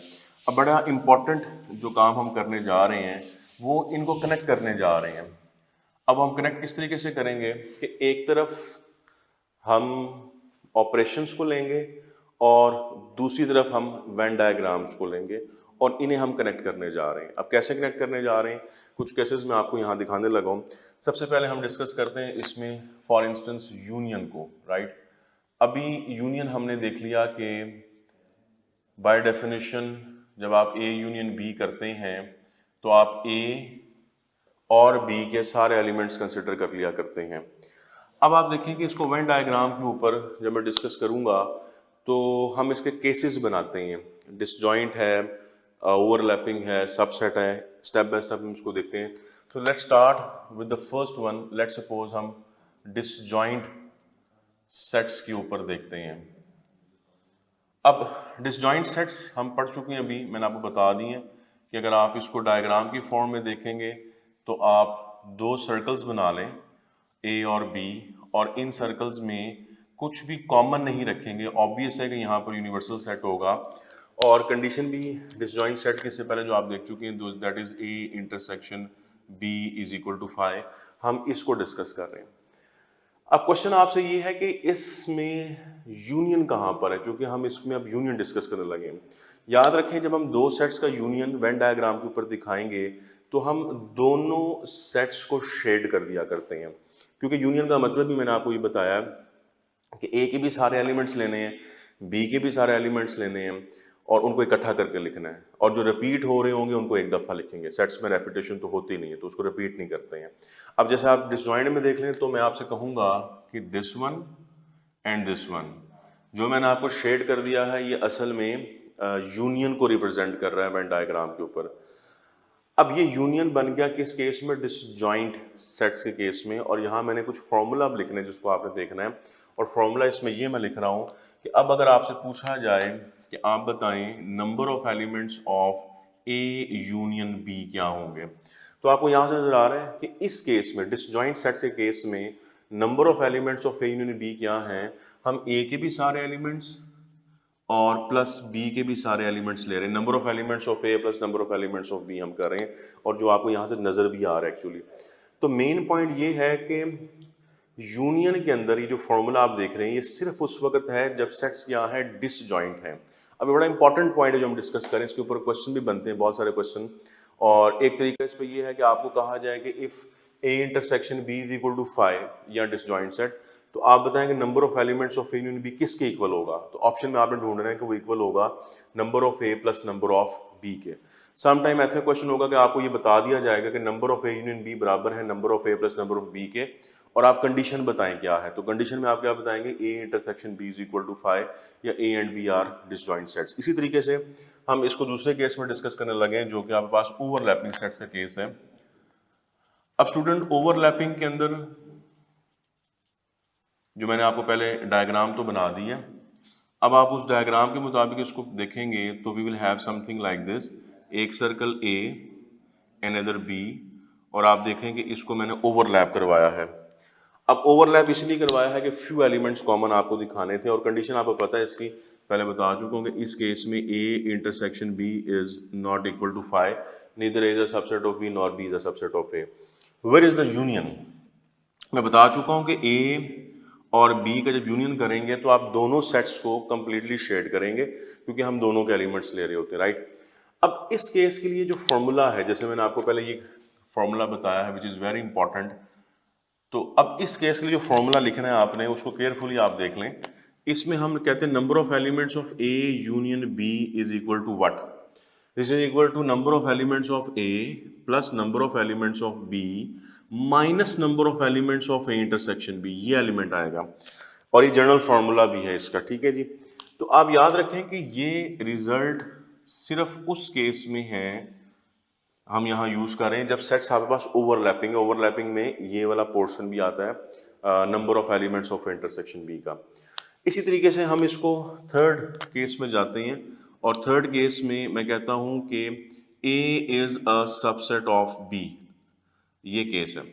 अब बड़ा इंपॉर्टेंट जो काम हम करने जा रहे हैं वो इनको कनेक्ट करने जा रहे हैं। अब हम कनेक्ट किस तरीके से करेंगे कि एक तरफ हम ऑपरेशंस को लेंगे और दूसरी तरफ हम वेन डायग्राम्स को लेंगे और इन्हें हम कनेक्ट करने जा रहे हैं। अब कैसे कनेक्ट करने जा रहे हैं, कुछ केसेस मैं आपको यहाँ दिखाने लगा हूँ। सबसे पहले हम डिस्कस करते हैं इसमें फॉर इंस्टेंस यूनियन को, राइट। अभी यूनियन हमने देख लिया कि बाय डेफिनेशन जब आप ए यूनियन बी करते हैं तो आप ए और बी के सारे एलिमेंट्स कंसिडर कर लिया करते हैं। अब आप देखें कि इसको वेन डायग्राम के ऊपर जब मैं डिस्कस करूंगा तो हम इसके केसेस बनाते हैं, डिसजॉइंट है, ओवरलैपिंग है, सबसेट है, स्टेप बाय स्टेप हम इसको देखते हैं। तो let's start with the first one. Let's suppose हम डिसजॉइंट सेट्स के ऊपर देखते हैं। अब डिसजॉइंट सेट्स हम पढ़ चुके हैं, अभी मैंने आपको बता दी है कि अगर आप इसको डायग्राम की फॉर्म में देखेंगे तो आप दो सर्कल्स बना लें ए और बी और इन सर्कल्स में कुछ भी कॉमन नहीं रखेंगे। ऑब्वियस है कि यहाँ पर यूनिवर्सल सेट होगा और कंडीशन भी डिसजॉइंट सेट के से पहले जो आप देख चुके हैं that is A intersection B is equal to 5। हम इसको डिस्कस कर रहे हैं। अब क्वेश्चन आपसे ये है कि इसमें यूनियन कहाँ पर है, क्योंकि हम इसमें अब यूनियन डिस्कस करने लगे हैं। याद रखें जब हम दो सेट्स का यूनियन वेन डायग्राम के ऊपर दिखाएंगे तो हम दोनों सेट्स को शेड कर दिया करते हैं, क्योंकि यूनियन का मतलब भी मैंने आपको ये बताया कि ए के भी सारे एलिमेंट्स लेने हैं, बी के भी सारे एलिमेंट्स लेने हैं और उनको इकट्ठा करके लिखना है, और जो रिपीट हो रहे होंगे उनको एक दफ़ा लिखेंगे। सेट्स में रेपिटेशन तो होती नहीं है तो उसको रिपीट नहीं करते हैं। अब जैसे आप डिसजॉइंट में देख लें तो मैं आपसे कहूँगा कि this one and this one जो मैंने आपको शेड कर दिया है ये असल में यूनियन को रिप्रेजेंट कर रहा है वेन डायग्राम के ऊपर। अब ये यूनियन बन गया किस केस में, डिसजॉइंट सेट्स के केस में। और यहाँ मैंने कुछ फॉर्मूला अब लिखने जिसको आपने देखना है, और फॉर्मूला इसमें ये मैं लिख रहा हूँ कि अब अगर आपसे पूछा जाए कि आप बताएं number of elements of A union B क्या होंगे, तो आपको यहाँ से नजर आ रहा है कि इस केस में डिसजॉइंट सेट्स के केस में number of elements of A union B क्या हैं, हम ए के भी सारे एलिमेंट्स और प्लस बी के भी सारे एलिमेंट्स ले रहे हैं, number of elements of A plus number of elements of B हम कर रहे हैं, और जो आपको यहाँ से नज़र भी आ रहा है एक्चुअली। तो मेन पॉइंट ये है कि यूनियन के अंदर ये जो फॉर्मूला आप देख रहे हैं ये सिर्फ उस वक्त है जब सेट्स क्या है डिसजॉइंट हैं। अब ये बड़ा इंपॉर्टेंट पॉइंट है जो हम डिस्कस करें, इसके ऊपर क्वेश्चन भी बनते हैं, बहुत सारे क्वेश्चन। और एक तरीका इस पर यह है कि आपको कहा जाए कि if A intersection B is equal to 5 या डिसजॉइंट सेट, तो आप बताएंगे number of elements of A union B किसके इक्वल होगा। तो ऑप्शन में आपने ढूंढना है कि वो इक्वल होगा number of A plus number of B के। सम टाइम ऐसा क्वेश्चन होगा कि आपको ये बता दिया जाएगा कि number of A union B बराबर है number of A plus number of B के, और आप कंडीशन बताएं क्या है। तो कंडीशन में आप क्या बताएंगे, A intersection B is equal to 5 या A and B are disjoint sets. इसी तरीके से हम इसको दूसरे केस में डिस्कस करने लगे हैं जो कि आपके पास ओवरलैपिंग सेट्स का केस है। अब स्टूडेंट ओवरलैपिंग के अंदर जो मैंने आपको पहले डायग्राम तो बना दी है, अब आप उस डायग्राम के मुताबिक इसको देखेंगे तो we will have something like this, एक circle A and other B, और आप देखेंगे इसको मैंने ओवरलैप करवाया है। अब ओवरलैप इसलिए करवाया है कि फ्यू एलिमेंट्स कॉमन आपको दिखाने थे, और कंडीशन आपको पता है इसकी, पहले बता चुका हूँ कि इस केस में A intersection B is not equal to 5, neither is a subset of B nor B is a subset of A. Where is the union, मैं बता चुका हूँ कि ए और बी का जब यूनियन करेंगे तो आप दोनों सेट्स को कंप्लीटली शेड करेंगे क्योंकि हम दोनों के एलिमेंट्स ले रहे होते हैं, राइट। अब इस केस के लिए जो फॉर्मूला है, जैसे मैंने आपको पहले ये फॉर्मूला बताया है विच इज़ वेरी इंपॉर्टेंट, तो अब इस केस के लिए जो फॉर्मूला लिखना है आपने उसको केयरफुली आप देख लें। इसमें हम कहते हैं number of elements of A union B is equal to what, this is equal to number of elements of A plus number of elements of B minus number of elements of A intersection B, ये एलिमेंट आएगा, और ये जनरल फार्मूला भी है इसका, ठीक है जी। तो आप याद रखें कि ये रिजल्ट सिर्फ उस केस में है हम यहाँ यूज कर रहे हैं जब सेट्स आपके पास ओवरलैपिंग है। ओवरलैपिंग में ये वाला पोर्शन भी आता है number of elements of intersection B का। इसी तरीके से हम इसको थर्ड केस में जाते हैं, और थर्ड केस में मैं कहता हूं कि A is a subset of B, ये केस है।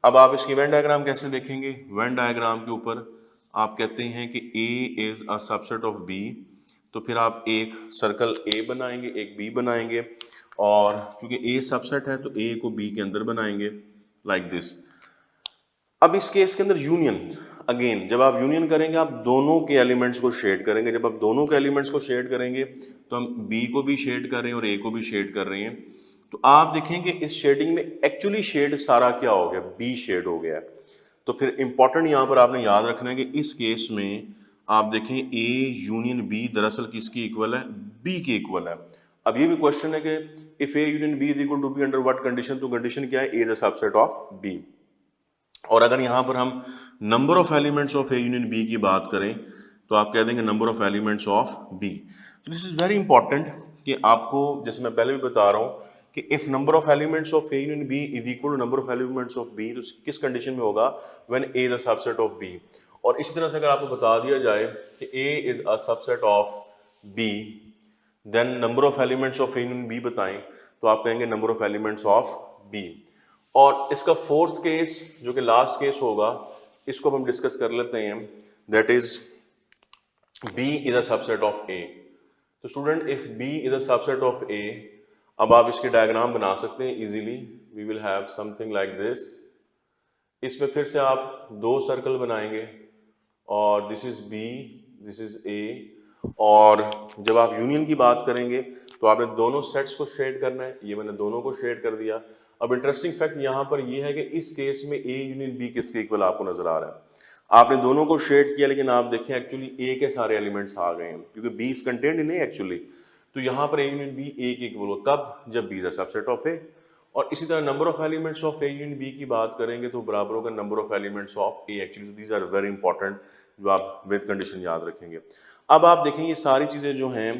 अब आप इसकी वेन डायग्राम कैसे देखेंगे, वेन डायग्राम के ऊपर आप कहते हैं कि A is a subset of B, तो फिर आप एक सर्कल A बनाएंगे, एक B बनाएंगे, और चूंकि A सबसेट है तो A को B के अंदर बनाएंगे लाइक दिस। अब इस केस के अंदर यूनियन, अगेन जब आप यूनियन करेंगे आप दोनों के एलिमेंट्स को शेड करेंगे। जब आप दोनों के एलिमेंट्स को शेड करेंगे तो हम बी को भी शेड कर रहे हैं और ए को भी शेड कर रहे हैं, तो आप देखेंगे इस शेडिंग में एक्चुअली शेड सारा क्या हो गया, बी शेड हो गया है। तो फिर इंपॉर्टेंट यहाँ पर आपने याद रखना है कि इस केस में आप देखें ए यूनियन बी दरअसल किसकी इक्वल है, बी की इक्वल है। अब ये भी क्वेश्चन है कि if A union B is equal to B under what condition, तो कंडीशन क्या है, A is a subset of B. और अगर यहाँ पर हम number of elements of A union B की बात करें तो आप कह देंगे number of elements of B. तो दिस इज वेरी इंपॉर्टेंट कि आपको, जैसे मैं पहले भी बता रहा हूँ कि if number of elements of A union B is equal to number of elements of B, तो किस कंडीशन में होगा, when A is a subset of B. और इसी तरह से अगर आपको बता दिया जाए कि A is a subset of B, then number of elements of A union B बताएं तो आप कहेंगे number of elements of B. और इसका फोर्थ केस जो कि लास्ट केस होगा, इसको हम डिस्कस कर लेते हैं, that is B is a subset of A। तो student if B is a subset of A, अब आप इसके डायग्राम बना सकते हैं easily, we will have something like this. इसमें फिर से आप दो सर्कल बनाएंगे और this is B, this is A, और जब आप यूनियन की बात करेंगे तो आपने दोनों सेट्स को शेड करना है, ये मैंने दोनों को शेड कर दिया। अब इंटरेस्टिंग फैक्ट यहाँ पर ये है कि इस केस में ए यूनियन बी किसके इक्वल आपको नजर आ रहा है। आपने दोनों को शेड किया लेकिन आप देखें एक्चुअली ए के सारे एलिमेंट्स आ गए हैं क्योंकि B is content in A actually. तो यहाँ पर ए यूनियन बी ए के इक्वल हो कब, जब B is a subset of A. और इसी तरह number of elements of A union B की बात करेंगे तो बराबर होगा number of elements of A actually. These are very important जो आप विद कंडीशन याद रखेंगे। अब आप देखें ये सारी चीज़ें जो हैं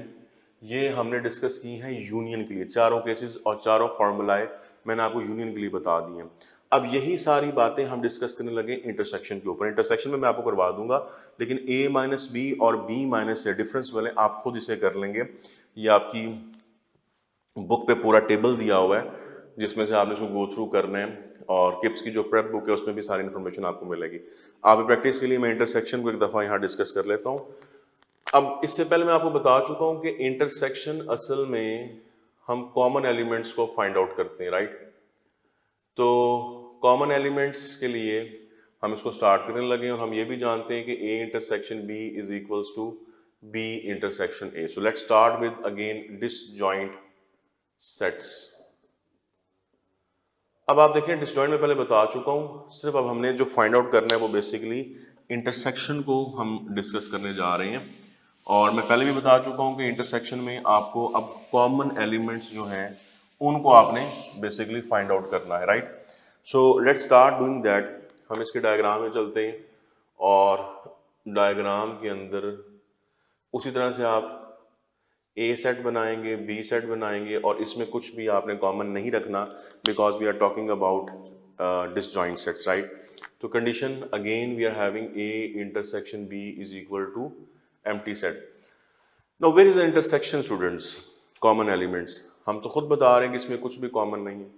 ये हमने डिस्कस की हैं यूनियन के लिए, चारों केसेस और चारों फार्मूलाए मैंने आपको यूनियन के लिए बता दी हैं। अब यही सारी बातें हम डिस्कस करने लगे इंटरसेक्शन के ऊपर। इंटरसेक्शन में मैं आपको करवा दूंगा, लेकिन a माइनस बी और b माइनस ए डिफरेंस वाले आप खुद इसे कर लेंगे। ये आपकी बुक पे पूरा टेबल दिया हुआ है जिसमें से आपने इसको गो थ्रू करना है, और किप्स की जो प्रेप बुक है उसमें भी सारी इन्फॉर्मेशन आपको मिलेगी। आप प्रैक्टिस के लिए मैं इंटरसेक्शन को एक दफ़ा यहाँ डिस्कस कर लेता हूँ। अब इससे पहले मैं आपको बता चुका हूं कि इंटरसेक्शन असल में हम कॉमन एलिमेंट्स को फाइंड आउट करते हैं, राइट। तो कॉमन एलिमेंट्स के लिए हम इसको स्टार्ट करने लगे और हम ये भी जानते हैं कि A intersection B is equals to B intersection A. So let's start with again disjoint sets. अब आप देखें डिसजॉइंट में पहले बता चुका हूं, सिर्फ अब हमने जो फाइंड आउट करना है वो बेसिकली इंटरसेक्शन को हम डिस्कस करने जा रहे हैं। और मैं पहले भी बता चुका हूं कि इंटरसेक्शन में आपको अब कॉमन एलिमेंट्स जो हैं उनको आपने बेसिकली फाइंड आउट करना है, right. So let's start doing that. हम इसके डायग्राम में चलते हैं और डायग्राम के अंदर उसी तरह से आप ए सेट बनाएंगे, बी सेट बनाएंगे और इसमें कुछ भी आपने कॉमन नहीं रखना because we are talking about disjoint sets, right. तो condition again we are having A intersection B is equal to empty set. Now where is the intersection students? Common elements. हम तो खुद बता रहे हैं कि इसमें कुछ भी कॉमन नहीं है।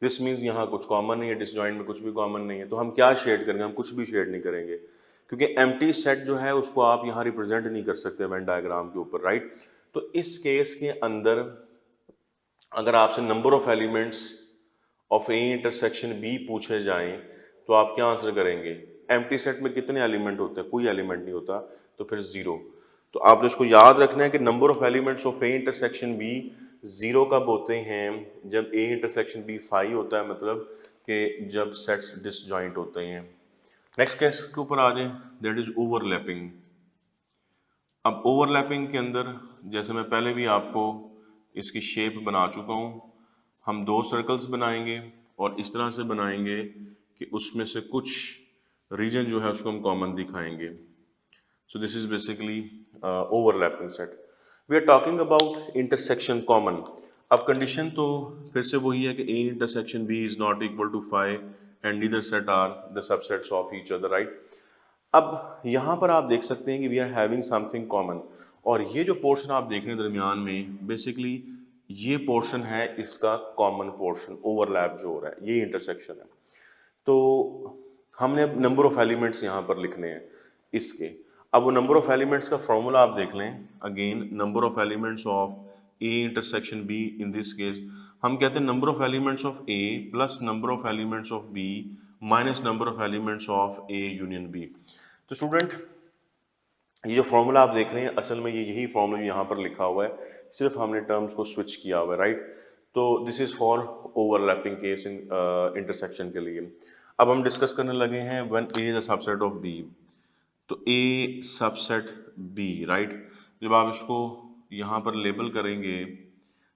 दिस मीन्स यहाँ कुछ कॉमन नहीं है, डिसजॉइंट में कुछ भी कॉमन नहीं है। तो हम क्या शेड करेंगे? हम कुछ भी शेड नहीं करेंगे क्योंकि एम्प्टी सेट जो है उसको आप यहाँ रिप्रेजेंट नहीं कर सकते वेन डायग्राम के ऊपर, राइट। तो इस केस के अंदर अगर आपसे number of elements of A intersection B पूछे जाएं तो आप क्या आंसर करेंगे? एम्प्टी सेट में कितने एलिमेंट होते हैं? कोई एलिमेंट नहीं होता, तो फिर जीरो। तो आपने इसको याद रखना है कि number of elements of A intersection B zero कब होते हैं? जब ए इंटरसेक्शन बी 5 होता है, मतलब कि जब सेट्स डिसजॉइंट होते हैं। नेक्स्ट केस के ऊपर आ जाए, दैट इज ओवरलैपिंग। अब ओवरलैपिंग के अंदर जैसे मैं पहले भी आपको इसकी शेप बना चुका हूँ, हम दो सर्कल्स बनाएंगे और इस तरह से बनाएंगे कि उसमें से कुछ रीजन जो है उसको हम कॉमन दिखाएंगे। So this is basically overlapping set. We are talking about intersection common. अब कंडीशन तो फिर से वही है कि A intersection B is not equal to 5 and neither set are the subsets of each other, right. अब यहाँ पर आप देख सकते हैं कि we are having something common और ये जो पोर्शन आप देख रहे हैं दरमियान में, बेसिकली ये पोर्शन है इसका कॉमन पोर्शन, ओवरलैप जो हो रहा है, ये इंटरसेक्शन है। तो हमने अब नंबर ऑफ एलिमेंट्स यहाँ पर लिखने हैं इसके। अब वो नंबर ऑफ एलिमेंट्स का फॉर्मूला आप देख लें, again number of elements of A intersection B. In this case हम कहते हैं number of elements of A plus number of elements of B minus number of elements of A union B. तो स्टूडेंट ये जो फॉर्मूला आप देख रहे हैं असल में ये यही फॉर्मूला यहाँ पर लिखा हुआ है, सिर्फ हमने टर्म्स को स्विच किया हुआ है, राइट। तो this is for overlapping case in intersection के लिए। अब हम डिस्कस करने लगे हैं when A is a subset of B. तो ए सबसेट बी, राइट। जब आप इसको यहाँ पर लेबल करेंगे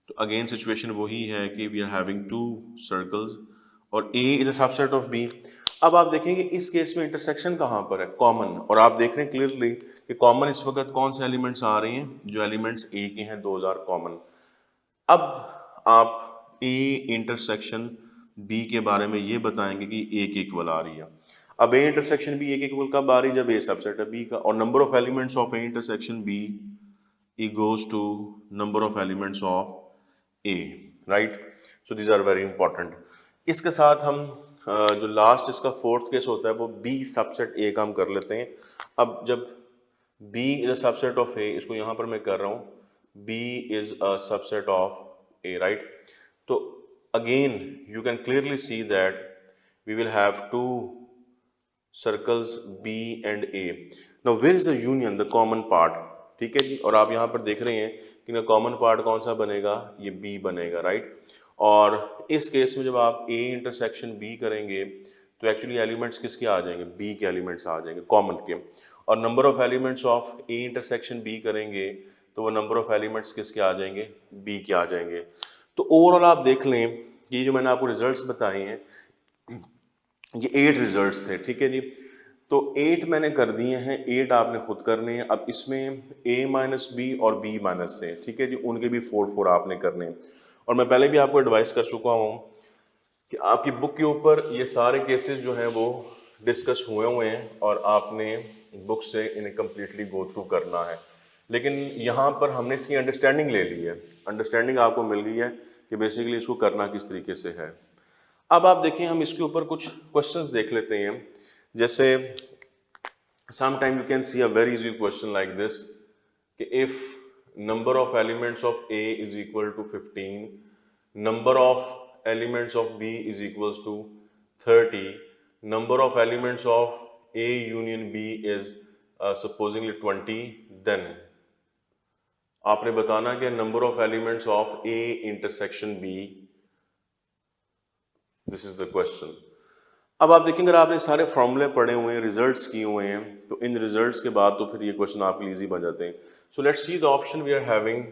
तो अगेन सिचुएशन वही है कि we are having two circles और A is a subset of B. अब आप देखेंगे इस केस में इंटरसेक्शन कहाँ पर है? कॉमन। और आप देख रहे हैं क्लियरली कि कॉमन इस वक्त कौन से एलिमेंट्स आ रहे हैं? जो एलिमेंट्स ए के हैं, 2000 कॉमन। अब आप ए इंटरसेक्शन बी के बारे में ये बताएंगे कि ए के इक्वल आ रही है। अब ए इंटरसेक्शन बी ए के इक्वल कब आ रही है? जब ए सबसेट है बी का। और number of elements of A intersection B equals to number of elements of A, right. So these are very important. इसके साथ हम जो लास्ट इसका फोर्थ केस होता है वो बी सबसेट ए का हम कर लेते हैं। अब जब B is a subset of A, इसको यहाँ पर मैं कर रहा हूँ B is a subset of A, right. तो again you can clearly see that we will have two circles B and A। Now where is the union, the common part, ठीक है जी। और आप यहाँ पर देख रहे हैं कि कॉमन पार्ट कौन सा बनेगा? ये B बनेगा, राइट। और इस केस में जब आप A इंटरसेक्शन B करेंगे तो एक्चुअली एलिमेंट्स किसके आ जाएंगे? B के एलिमेंट्स आ जाएंगे, कॉमन के। और number of elements of A intersection B करेंगे तो वो नंबर ऑफ एलिमेंट्स किसके आ जाएंगे? बी के आ जाएंगे। तो ओवरऑल आप देख लें ये जो मैंने आपको रिजल्ट्स बताए हैं ये 8 रिजल्ट्स थे, ठीक है जी। तो 8 मैंने कर दिए हैं, 8 आपने खुद करने हैं। अब इसमें a माइनस बी और b माइनस से, ठीक है जी, उनके भी 4 आपने करने हैं। और मैं पहले भी आपको एडवाइस कर चुका हूँ कि आपकी बुक के ऊपर ये सारे केसेस जो हैं वो डिस्कस हुए हैं और आपने बुक से इन्हें कम्प्लीटली गो थ्रू करना है। लेकिन यहाँ पर हमने इसकी अंडरस्टैंडिंग ले ली है, अंडरस्टैंडिंग आपको मिल गई है कि बेसिकली इसको करना किस तरीके से है। अब आप देखें हम इसके ऊपर कुछ क्वेश्चंस देख लेते हैं। जैसे some time you can see a very easy question like this कि if number of elements of A is equal to 15, number of elements of B is equals to 30, number of elements of A union B is supposingly 20, then आपने बताना कि number of elements of A intersection B, this is the question. अब आप देखेंगे अगर आपने सारे फॉर्मूले पढ़े हुए हैं, रिजल्ट्स किए हुए हैं, तो इन रिजल्ट्स के बाद तो फिर ये क्वेश्चन आपके लिए इजी बन जाते हैं। So let's see the option we are having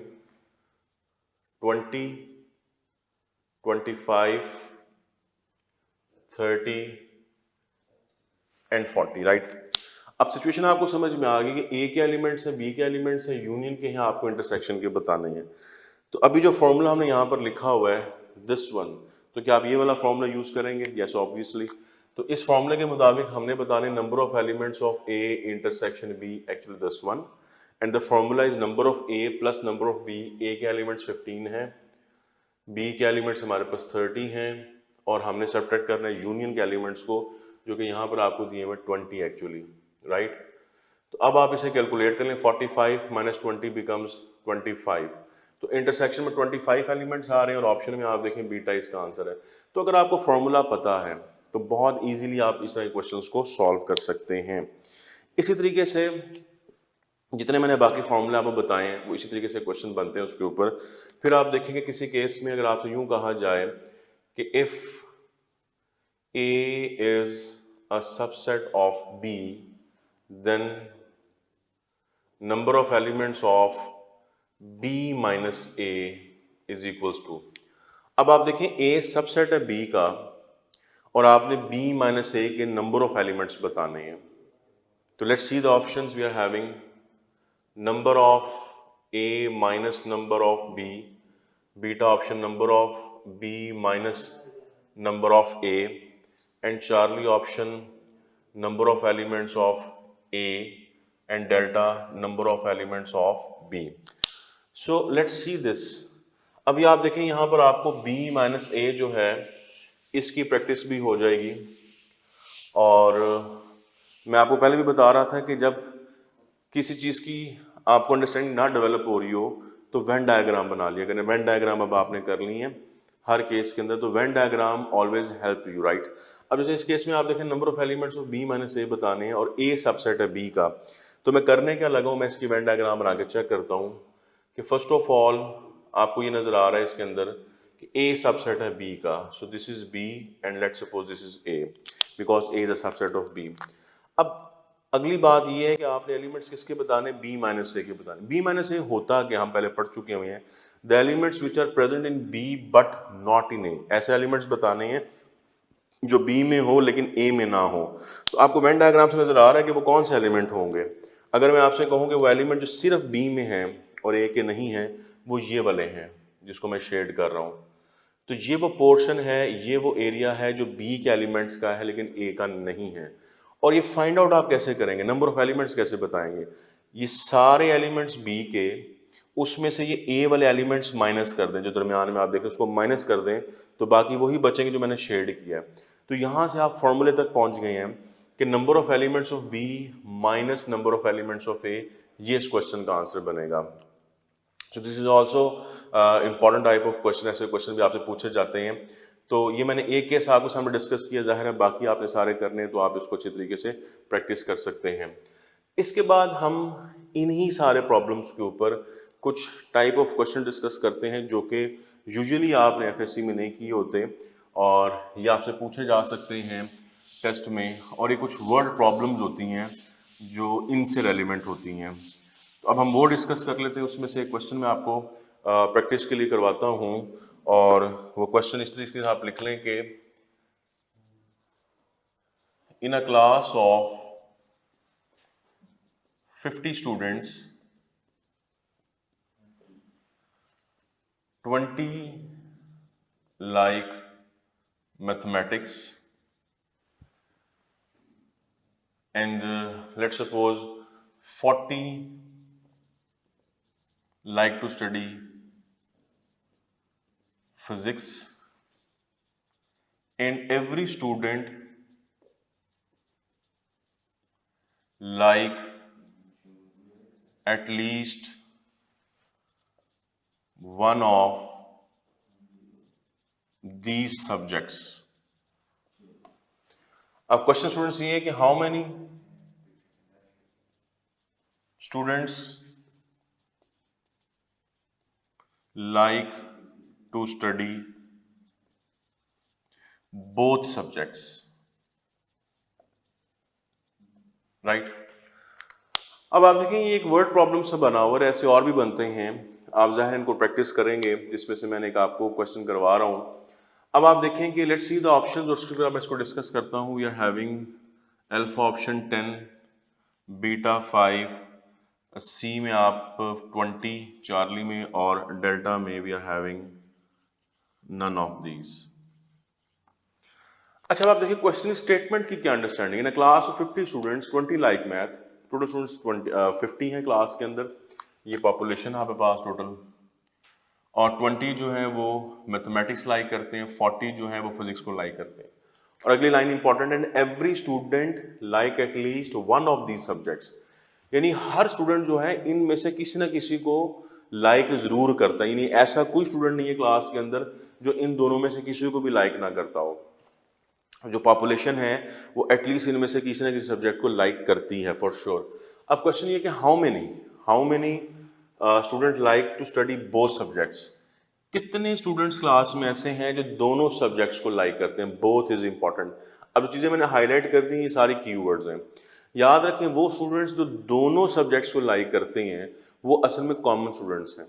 20, 25, 30 and 40, right. अब सिचुएशन आपको समझ में आ गई कि ए के एलिमेंट्स है, बी के एलिमेंट्स है, यूनियन के हैं, आपको इंटरसेक्शन के बताने हैं। तो अभी जो फॉर्मूला हमने यहाँ पर लिखा हुआ है दिस वन, तो क्या आप ये वाला फॉर्मूला यूज करेंगे? Yes obviously. तो इस फॉर्मूले के मुताबिक हमने बताने number of elements of A intersection B, actually this one, and the formula is number of A plus number of B. A के एलिमेंट्स 15 हैं, बी के एलिमेंट्स हमारे पास 30 हैं, और हमने सब्ट्रैक्ट करना है यूनियन के एलिमेंट्स को, जो कि यहाँ पर आपको दिए हुए 20 एक्चुअली, राइट। तो अब आप इसे कैलकुलेट कर लें, 45 माइनस 20 बिकम्स 25। तो इंटरसेक्शन में 25 एलिमेंट्स आ रहे हैं, और ऑप्शन में आप देखें बीटा इसका आंसर है। तो अगर आपको फॉर्मूला पता है तो बहुत इजीली आप इस तरह के क्वेश्चंस को सॉल्व कर सकते हैं। इसी तरीके से जितने मैंने बाकी फॉर्मूले आपको बताए हैं वो इसी तरीके से क्वेश्चन बनते हैं उसके ऊपर। फिर आप देखेंगे किसी केस में अगर आपसे यूं कहा जाए कि if A is a subset of B, then number of elements of b minus A is equals to. अब आप देखें a सबसेट है b का, और आपने b माइनस ए के नंबर ऑफ एलिमेंट्स बताने हैं। तो let's see the options we are having, number of a minus number of b, beta option number of b minus number of a, and Charlie option number of elements of A and delta number of elements of B. So let's see this. अभी आप देखें यहाँ पर आपको B माइनस ए जो है इसकी प्रैक्टिस भी हो जाएगी, और मैं आपको पहले भी बता रहा था कि जब किसी चीज़ की आपको अंडरस्टैंडिंग ना डेवलप हो रही हो तो वेन डायग्राम बना लिया करें। वेन डायग्राम अब आपने कर ली है हर केस के अंदर, तो Venn diagram always help you, right. अब जैसे इस केस में आप देखें number of elements of B minus A बताने हैं, और ए सबसेट है बी का। तो मैं करने क्या लगा हूँ, मैं इसकी वेन डायग्राम बना के चेक करता हूँ कि फर्स्ट ऑफ ऑल आपको ये नजर आ रहा है इसके अंदर कि ए सबसेट है बी का। So this is B and let's suppose this is A, because A is a subset of B. अब अगली बात ये है कि आपने एलिमेंट्स किसके बताने, बी माइनस ए के बताने। बी माइनस ए होता कि हम पहले पढ़ चुके हुए हैं, the elements which are present in B but not in A. ऐसे एलिमेंट्स बताने हैं जो बी में हो लेकिन ए में ना हो। तो आपको वेन डायग्राम से नजर आ रहा है कि वो कौन से एलिमेंट होंगे। अगर मैं आपसे कहूँ कि वो एलिमेंट जो सिर्फ बी में है और ए के नहीं है, वो ये वाले हैं जिसको मैं शेड कर रहा हूँ। तो ये वो पोर्शन है, ये वो एरिया है जो बी के एलिमेंट्स का है लेकिन ए का नहीं है। और ये फाइंड आउट आप कैसे करेंगे, नंबर ऑफ एलिमेंट्स कैसे बताएंगे? ये सारे एलिमेंट्स बी के, उसमें से ये ए वाले एलिमेंट्स माइनस कर दें, जो दरमियान में आप देखें उसको माइनस कर दें, तो बाकी वही बचेंगे जो मैंने शेड किया है। तो यहाँ से आप फॉर्मूले तक पहुँच गए हैं कि number of elements of B minus number of elements of A, ये इस क्वेश्चन का आंसर बनेगा। So this is also important type of question, ऐसे क्वेश्चन भी आपसे पूछे जाते हैं। तो ये मैंने एक केस आपके सामने डिस्कस किया, जाहिर है बाकी आपने सारे करने हैं तो आप इसको अच्छी तरीके से प्रैक्टिस कर सकते हैं। इसके बाद हम इन्हीं सारे प्रॉब्लम्स के ऊपर कुछ टाइप ऑफ क्वेश्चन डिस्कस करते हैं जो कि यूजुअली आपने एफएससी में नहीं किए होते, और ये आपसे पूछे जा सकते हैं टेस्ट में, और ये कुछ वर्ड प्रॉब्लम्स होती हैं जो इनसे रेलिवेंट होती हैं। तो अब हम वो डिस्कस कर लेते हैं। उसमें से एक क्वेश्चन मैं आपको प्रैक्टिस के लिए करवाता हूँ, और वो क्वेश्चन इस तरीके से आप लिख लें कि in a class of 50 students 20 like mathematics and let's suppose 40 like to study physics, and every student like at least one of these subjects. अब क्वेश्चन स्टूडेंट्स ये है कि how many students like to study both subjects, right? अब आप देखें ये एक वर्ड प्रॉब्लम से बना हुआ है, ऐसे और भी बनते हैं, आप ज़ाहिर इनको प्रैक्टिस करेंगे, जिसमें से मैंने एक आपको क्वेश्चन करवा रहा हूँ। अब आप देखें कि लेट्स सी द ऑप्शंस, और उसके बाद मैं इसको डिस्कस करता हूँ। We are having alpha option 10, beta 5, C में आप 20, चार्ली में, और डेल्टा में we are having none of these. अच्छा, अब आप देखिए क्वेश्चन स्टेटमेंट की क्या understanding. In a class of 50 students 20 like math, total students 50 हैं क्लास के अंदर, ये पॉपुलेशन है आपके पास टोटल, और 20 जो है वो मैथमेटिक्स लाइक करते हैं, 40 जो है वो फिजिक्स को लाइक करते हैं। और अगली line important, and every student like at least one of these subjects, यानी हर स्टूडेंट जो है इनमें से किसी ना किसी को लाइक जरूर करता है, यानी ऐसा कोई स्टूडेंट नहीं है क्लास के अंदर जो इन दोनों में से किसी को भी लाइक ना करता हो। जो पॉपुलेशन है वो एटलीस्ट इनमें से किसी ना किसी सब्जेक्ट को लाइक करती है फॉर श्योर। अब क्वेश्चन ये कि how many student like to study both subjects, कितने स्टूडेंट्स क्लास में ऐसे हैं जो दोनों सब्जेक्ट्स को लाइक करते हैं। Both is important. अब चीज़ें मैंने हाईलाइट कर दी, ये सारी कीवर्ड्स हैं। याद रखें वो स्टूडेंट्स जो दोनों सब्जेक्ट्स को लाइक करते हैं वो असल में कॉमन स्टूडेंट्स हैं,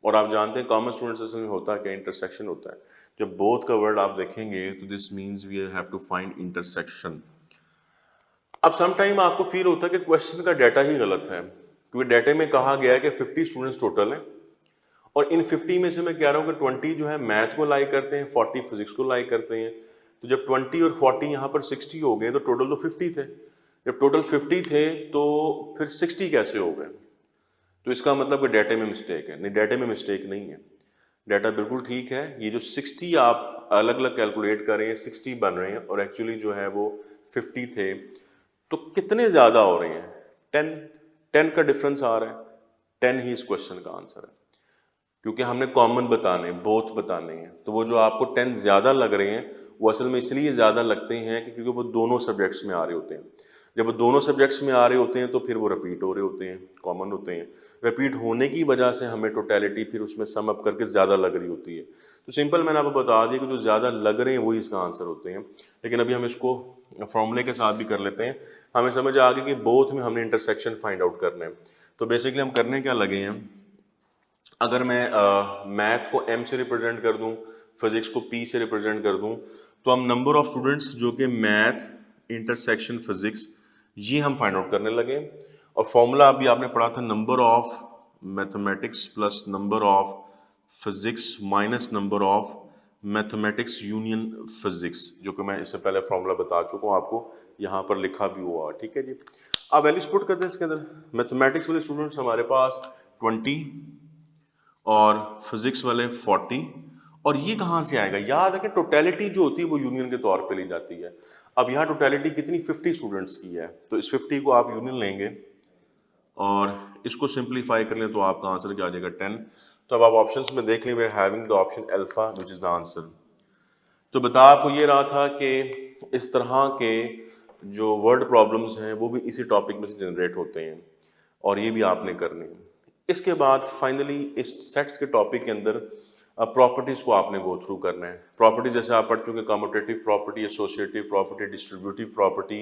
और आप जानते हैं कॉमन स्टूडेंट्स असल में होता क्या, इंटरसेक्शन होता है। जब बोथ का वर्ड आप देखेंगे तो this means we have to find intersection. अब सम टाइम आपको फील होता है कि क्वेश्चन का डाटा ही गलत है, क्योंकि डाटे में कहा गया है कि 50 स्टूडेंट्स टोटल हैं, और इन 50 में से मैं कह रहा हूँ कि 20 जो है मैथ को लाइक करते हैं, 40 फिजिक्स को लाइक करते हैं। तो जब 20 और 40 यहाँ पर 60 हो गए तो टोटल तो 50 थे। जब टोटल 50 थे तो फिर 60 कैसे हो गए? तो इसका मतलब कि डाटे में मिस्टेक है। नहीं, डाटे में मिस्टेक नहीं है, डाटा बिल्कुल ठीक है। ये जो 60 आप अलग अलग कैलकुलेट कर रहे हैं, 60 बन रहे हैं, और एक्चुअली जो है वो 50 थे। तो कितने ज़्यादा हो रहे हैं? 10 का डिफरेंस आ रहा है। 10 ही इस क्वेश्चन का आंसर है, क्योंकि हमने कॉमन बताने, बोथ बताने हैं। तो वो जो आपको 10 ज़्यादा लग रहे हैं वो असल में इसलिए ज़्यादा लगते हैं कि क्योंकि वो दोनों सब्जेक्ट्स में आ रहे होते हैं। जब वो दोनों सब्जेक्ट्स में आ रहे होते हैं तो फिर वो रिपीट हो रहे होते हैं, कॉमन होते हैं। रिपीट होने की वजह से हमें टोटलिटी फिर उसमें सम अप करके ज़्यादा लग रही होती है। तो सिंपल मैंने आपको बता दिया कि जो ज़्यादा लग रहे हैं वही इसका आंसर होते हैं। लेकिन अभी हम इसको फॉर्मूले के साथ भी कर लेते हैं। हमें समझ आ गई कि बोथ में हमने इंटरसेक्शन फाइंड आउट करना है। तो बेसिकली हम करने क्या लगे हैं, अगर मैं मैथ को m से रिप्रेजेंट कर दूं, फिजिक्स को p से रिप्रेजेंट कर दूं, तो हम नंबर ऑफ स्टूडेंट्स जो कि मैथ इंटरसेक्शन फिजिक्स ये हम फाइंड आउट करने लगे। और फॉर्मूला अभी आपने पढ़ा था, number of mathematics plus number of physics minus number of mathematics union physics, जो कि मैं इससे पहले फॉर्मूला बता चुका हूँ आपको, यहाँ पर लिखा भी हुआ। ठीक है जी, अब वैल्यूज पुट करते हैं इसके अंदर। मैथमेटिक्स वाले स्टूडेंट्स हमारे पास 20 और फिजिक्स वाले 40। और ये कहाँ से आएगा? याद है कि टोटलिटी जो होती है वो यूनियन के तौर पे ली जाती है। अब यहाँ टोटलिटी कितनी? 50 स्टूडेंट्स की है, तो इस 50 को आप यूनियन लेंगे और इसको सिंप्लीफाई कर लें तो आपका आंसर क्या आ जाएगा? 10। तो अब आप ऑप्शंस में देख लें, we are having the option alpha which is the answer. तो बता आपको ये रहा था कि इस तरह के जो वर्ड प्रॉब्लम्स हैं वो भी इसी टॉपिक में से जनरेट होते हैं, और ये भी आपने करने हैं। इसके बाद फाइनली इस सेट्स के टॉपिक के अंदर प्रॉपर्टीज़ को आपने गो थ्रू करना है। प्रॉपर्टीज जैसे आप पढ़ चुके, commutative property, associative property, distributive property,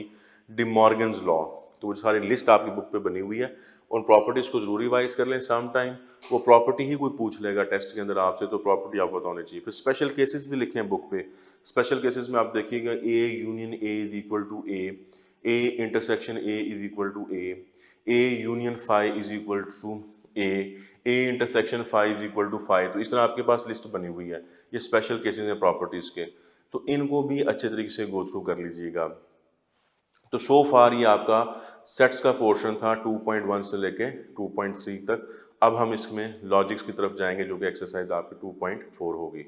D Morgan's law, तो वो सारी लिस्ट आपकी बुक पे बनी हुई है। उन प्रॉपर्टीज़ को जरूर रिवाइज कर लें। सम टाइम वो प्रॉपर्टी ही कोई पूछ लेगा टेस्ट के अंदर आपसे, तो प्रॉपर्टी आपको पता होनी चाहिए। फिर स्पेशल केसेस भी लिखे हैं बुक पे। स्पेशल केसेस में आप देखिएगा A union A is equal to A intersection A is equal to A union phi is equal to A intersection phi is equal to phi. तो इस तरह आपके पास लिस्ट बनी हुई है। ये स्पेशल केसेस हैं प्रॉपर्टीज़ के, तो इनको भी अच्छे तरीके से गो थ्रू कर लीजिएगा। तो सो फार ये आपका सेट्स का पोर्शन था 2.1 से लेके 2.3 तक। अब हम इसमें लॉजिक्स की तरफ जाएंगे, जो कि एक्सरसाइज आपकी 2.4 होगी।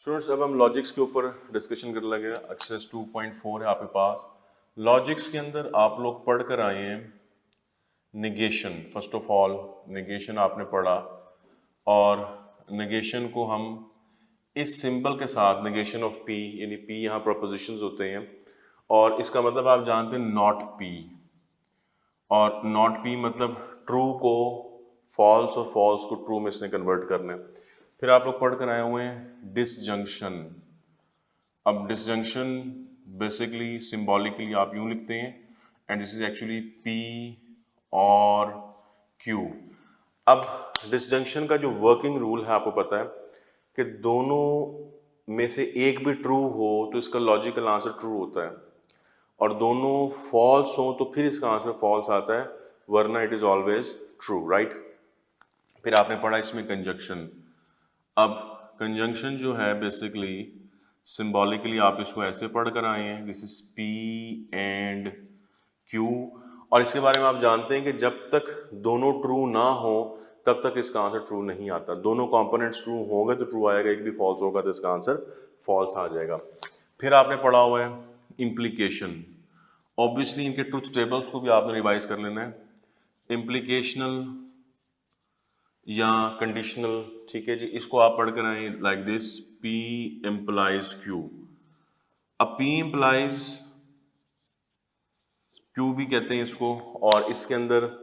स्टूडेंट्स, अब हम लॉजिक्स के ऊपर डिस्कशन करने लगे। एक्सरसाइज 2.4 है आपके पास। लॉजिक्स के अंदर आप लोग पढ़ कर आए हैं negation, first of all negation आपने पढ़ा, और निगेशन को हम इस सिंबल के साथ, निगेशन ऑफ पी, यानी पी यहाँ प्रपोजिशंस होते हैं और इसका मतलब आप जानते हैं नॉट पी, और नॉट पी मतलब ट्रू को फॉल्स और फॉल्स को ट्रू में इसने कन्वर्ट करना है। फिर आप लोग पढ़ कर आए हुए हैं डिसजंक्शन। अब डिसजंक्शन बेसिकली सिंबॉलिकली आप यूं लिखते हैं and this is actually P और क्यू। अब डिसजंक्शन का जो वर्किंग रूल है आपको पता है कि दोनों में से एक भी ट्रू हो तो इसका लॉजिकल आंसर ट्रू होता है, और दोनों फॉल्स हो तो फिर इसका आंसर फॉल्स आता है, वरना it is always true, right. फिर आपने पढ़ा इसमें कंजंक्शन। अब कंजंक्शन जो है बेसिकली सिंबॉलिकली आप इसको ऐसे पढ़ कर आए हैं, this is P and Q, और इसके बारे में आप जानते हैं कि जब तक दोनों ट्रू ना हो तब तक इसका आंसर ट्रू नहीं आता। दोनों कंपोनेंट्स ट्रू होंगे तो ट्रू आएगा, एक भी फॉल्स होगा तो इसका आंसर फॉल्स आ जाएगा। फिर आपने पढ़ा हुआ है इम्प्लीकेशन। ऑब्वियसली इनके ट्रुथ टेबल्स को भी आपने रिवाइज कर लेना है। इम्प्लीकेशनल या कंडीशनल, ठीक है जी, इसको आप पढ़ कर आए like this, P implies Q. अब पी इम्प्लाइज क्यू भी कहते हैं इसको, और इसके अंदर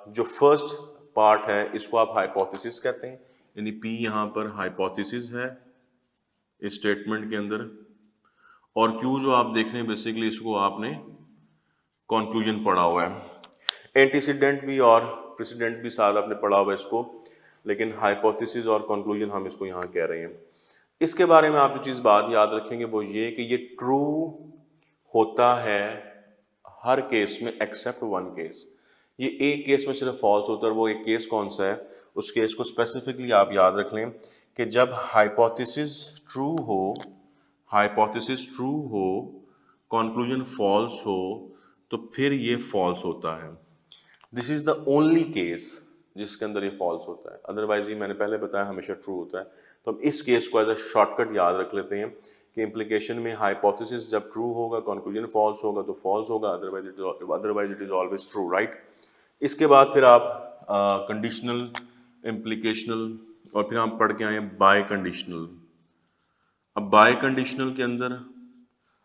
जो फर्स्ट पार्ट है इसको आप हाइपोथेसिस कहते हैं, यानी पी यहाँ पर हाइपोथेसिस है इस स्टेटमेंट के अंदर, और क्यू जो आप देख रहे हैं बेसिकली इसको आपने कंक्लूजन पढ़ा हुआ है। एंटीसीडेंट भी और प्रेसिडेंट भी साथ आपने पढ़ा हुआ है इसको, लेकिन हाइपोथेसिस और कंक्लूजन हम इसको यहाँ कह रहे हैं। इसके बारे में आप जो चीज़ बात याद रखेंगे वो ये कि ये ट्रू होता है हर केस में एक्सेप्ट वन केस। ये एक केस में सिर्फ फॉल्स होता है, और वो एक केस कौन सा है, उस केस को स्पेसिफिकली आप याद रख लें कि जब हाइपोथेसिस ट्रू हो, हाइपोथेसिस ट्रू हो, कंक्लूजन फॉल्स हो, तो फिर ये फॉल्स होता है। This is the only case जिसके अंदर ये फॉल्स होता है, अदरवाइज ये मैंने पहले बताया हमेशा ट्रू होता है। तो हम इस केस को एज अ शॉर्टकट याद रख लेते हैं कि इम्प्लीकेशन में हाइपोथेसिस जब ट्रू होगा, कंक्लूजन फॉल्स होगा तो फॉल्स होगा, otherwise it is always true, right. इसके बाद फिर आप कंडीशनल, इम्प्लीकेशनल, और फिर हम पढ़ के आए बाय कंडीशनल। अब बाय कंडीशनल के अंदर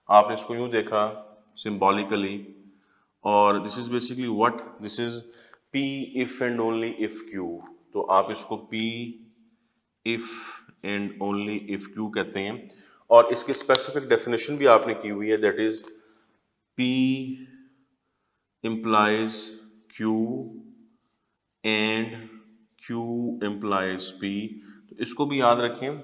आपने इसको यूं देखा सिंबॉलिकली, और this is basically what, this is P if and only if Q. तो आप इसको P if and only if Q कहते हैं, और इसकी स्पेसिफिक डेफिनेशन भी आपने की हुई है, that is P implies Q and Q implies P। तो इसको भी याद रखें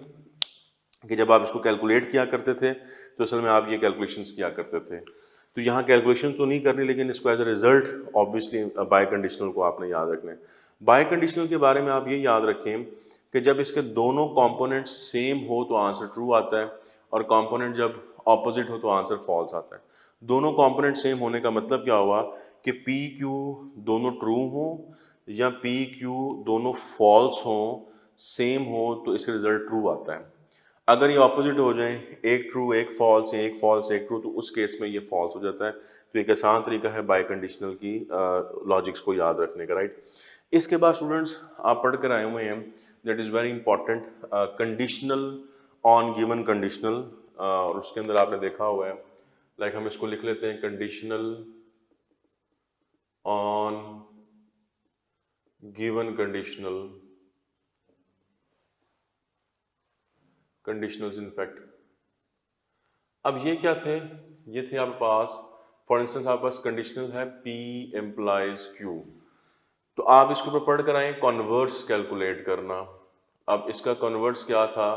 कि जब आप इसको कैलकुलेट किया करते थे तो असल में आप ये कैलकुलेशंस किया करते थे। तो यहाँ कैलकुलेशन तो नहीं करनी, लेकिन इसको as a result obviously by conditional को आपने याद रखना है। बाय कंडीशनल के बारे में आप ये याद रखें कि जब इसके दोनों कंपोनेंट सेम हो तो आंसर ट्रू आता है, और कंपोनेंट जब ऑपोजिट हो तो आंसर फॉल्स आता है। दोनों कंपोनेंट सेम होने का मतलब क्या हुआ कि पी क्यू दोनों ट्रू हो या पी क्यू दोनों फॉल्स हो, सेम हो, तो इसका रिजल्ट ट्रू आता है। अगर ये ऑपोजिट हो जाए, एक ट्रू एक फॉल्स, एक फॉल्स एक ट्रू, तो उस केस में ये फॉल्स हो जाता है। तो एक आसान तरीका है बाय कंडीशनल की लॉजिक्स को याद रखने का, राइट। इसके बाद स्टूडेंट्स आप पढ़ कर आए हुए हैं, that is very important, conditional on given conditional, और उसके अंदर आपने देखा हुआ है, लाइक हम इसको लिख लेते हैं conditional on given conditional, conditionals in fact. अब ये क्या थे, ये थे आपके पास, फॉर इंस्टेंस आपके पास कंडीशनल है P इम्प्लाइज Q, तो आप इसके ऊपर पढ़ कर आए कॉन्वर्स कैलकुलेट करना। अब इसका कॉन्वर्स क्या था,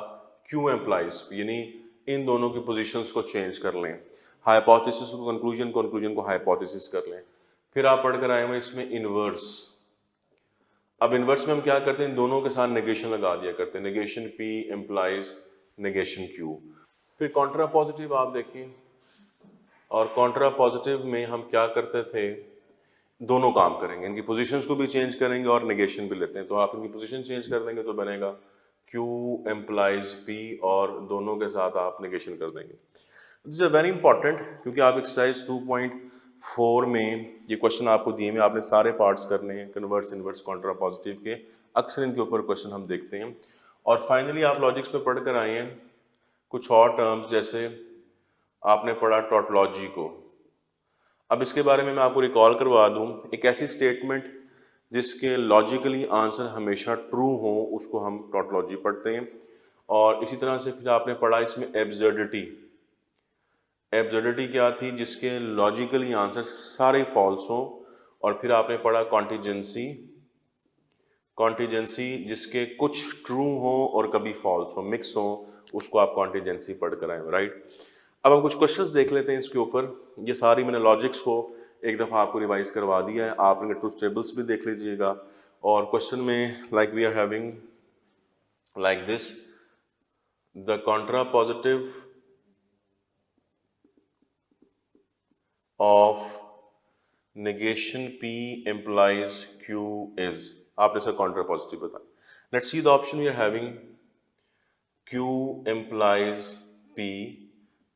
Q इम्प्लाइज P, यानी इन दोनों की पोजीशंस को चेंज कर लें, हाइपोथेसिस को कंक्लूजन, कंक्लूजन को हाइपोथेसिस कर लें। फिर आप पढ़ कर आए हुए इसमें इनवर्स। अब इनवर्स में हम क्या करते हैं, दोनों के साथ नेगेशन लगा दिया करते हैं, negation P implies negation Q। फिर कॉन्ट्रा पॉजिटिव आप देखिए, और कॉन्ट्रा पॉजिटिव में हम क्या करते थे, दोनों काम करेंगे, इनकी पोजीशंस को भी चेंज करेंगे और नेगेशन भी लेते हैं। तो आप इनकी पोजीशन चेंज कर देंगे तो बनेगा Q इम्प्लाइज P, और दोनों के साथ आप नेगेशन कर देंगे। दिस इज वेरी इंपॉर्टेंट, क्योंकि आप एक्सरसाइज 4 में ये क्वेश्चन आपको दिए हुए, आपने सारे पार्ट्स करने हैं, कन्वर्स, इन्वर्स, कॉन्ट्रा पॉजिटिव के। अक्सर इनके ऊपर क्वेश्चन हम देखते हैं। और फाइनली आप लॉजिक्स में पढ़ कर आए हैं कुछ और टर्म्स, जैसे आपने पढ़ा टॉटोलॉजी को। अब इसके बारे में मैं आपको रिकॉल करवा दूं, एक ऐसी स्टेटमेंट जिसके लॉजिकली आंसर हमेशा ट्रू हो उसको हम टॉटोलॉजी पढ़ते हैं। और इसी तरह से फिर आपने पढ़ा इसमें एब्सर्डिटी। एब्सर्डिटी क्या थी? जिसके लॉजिकली आंसर सारे फॉल्स हों। और फिर आपने पढ़ा कॉन्टीजेंसी। कॉन्टीजेंसी जिसके कुछ ट्रू हो और कभी फॉल्स हो, मिक्स हो, उसको आप कॉन्टीजेंसी पढ़ कर आए, राइट। अब हम कुछ क्वेश्चंस देख लेते हैं इसके ऊपर। ये सारी मैंने लॉजिक्स को एक दफ़ा आपको रिवाइज करवा दिया है, आप इनके ट्रूथ टेबल्स भी देख लीजिएगा। और क्वेश्चन में like we are having like this, the contrapositive of negation P implies Q is, आपने इसका कॉन्ट्रा पॉजिटिव बताया। Let's see the option we are having, Q implies P।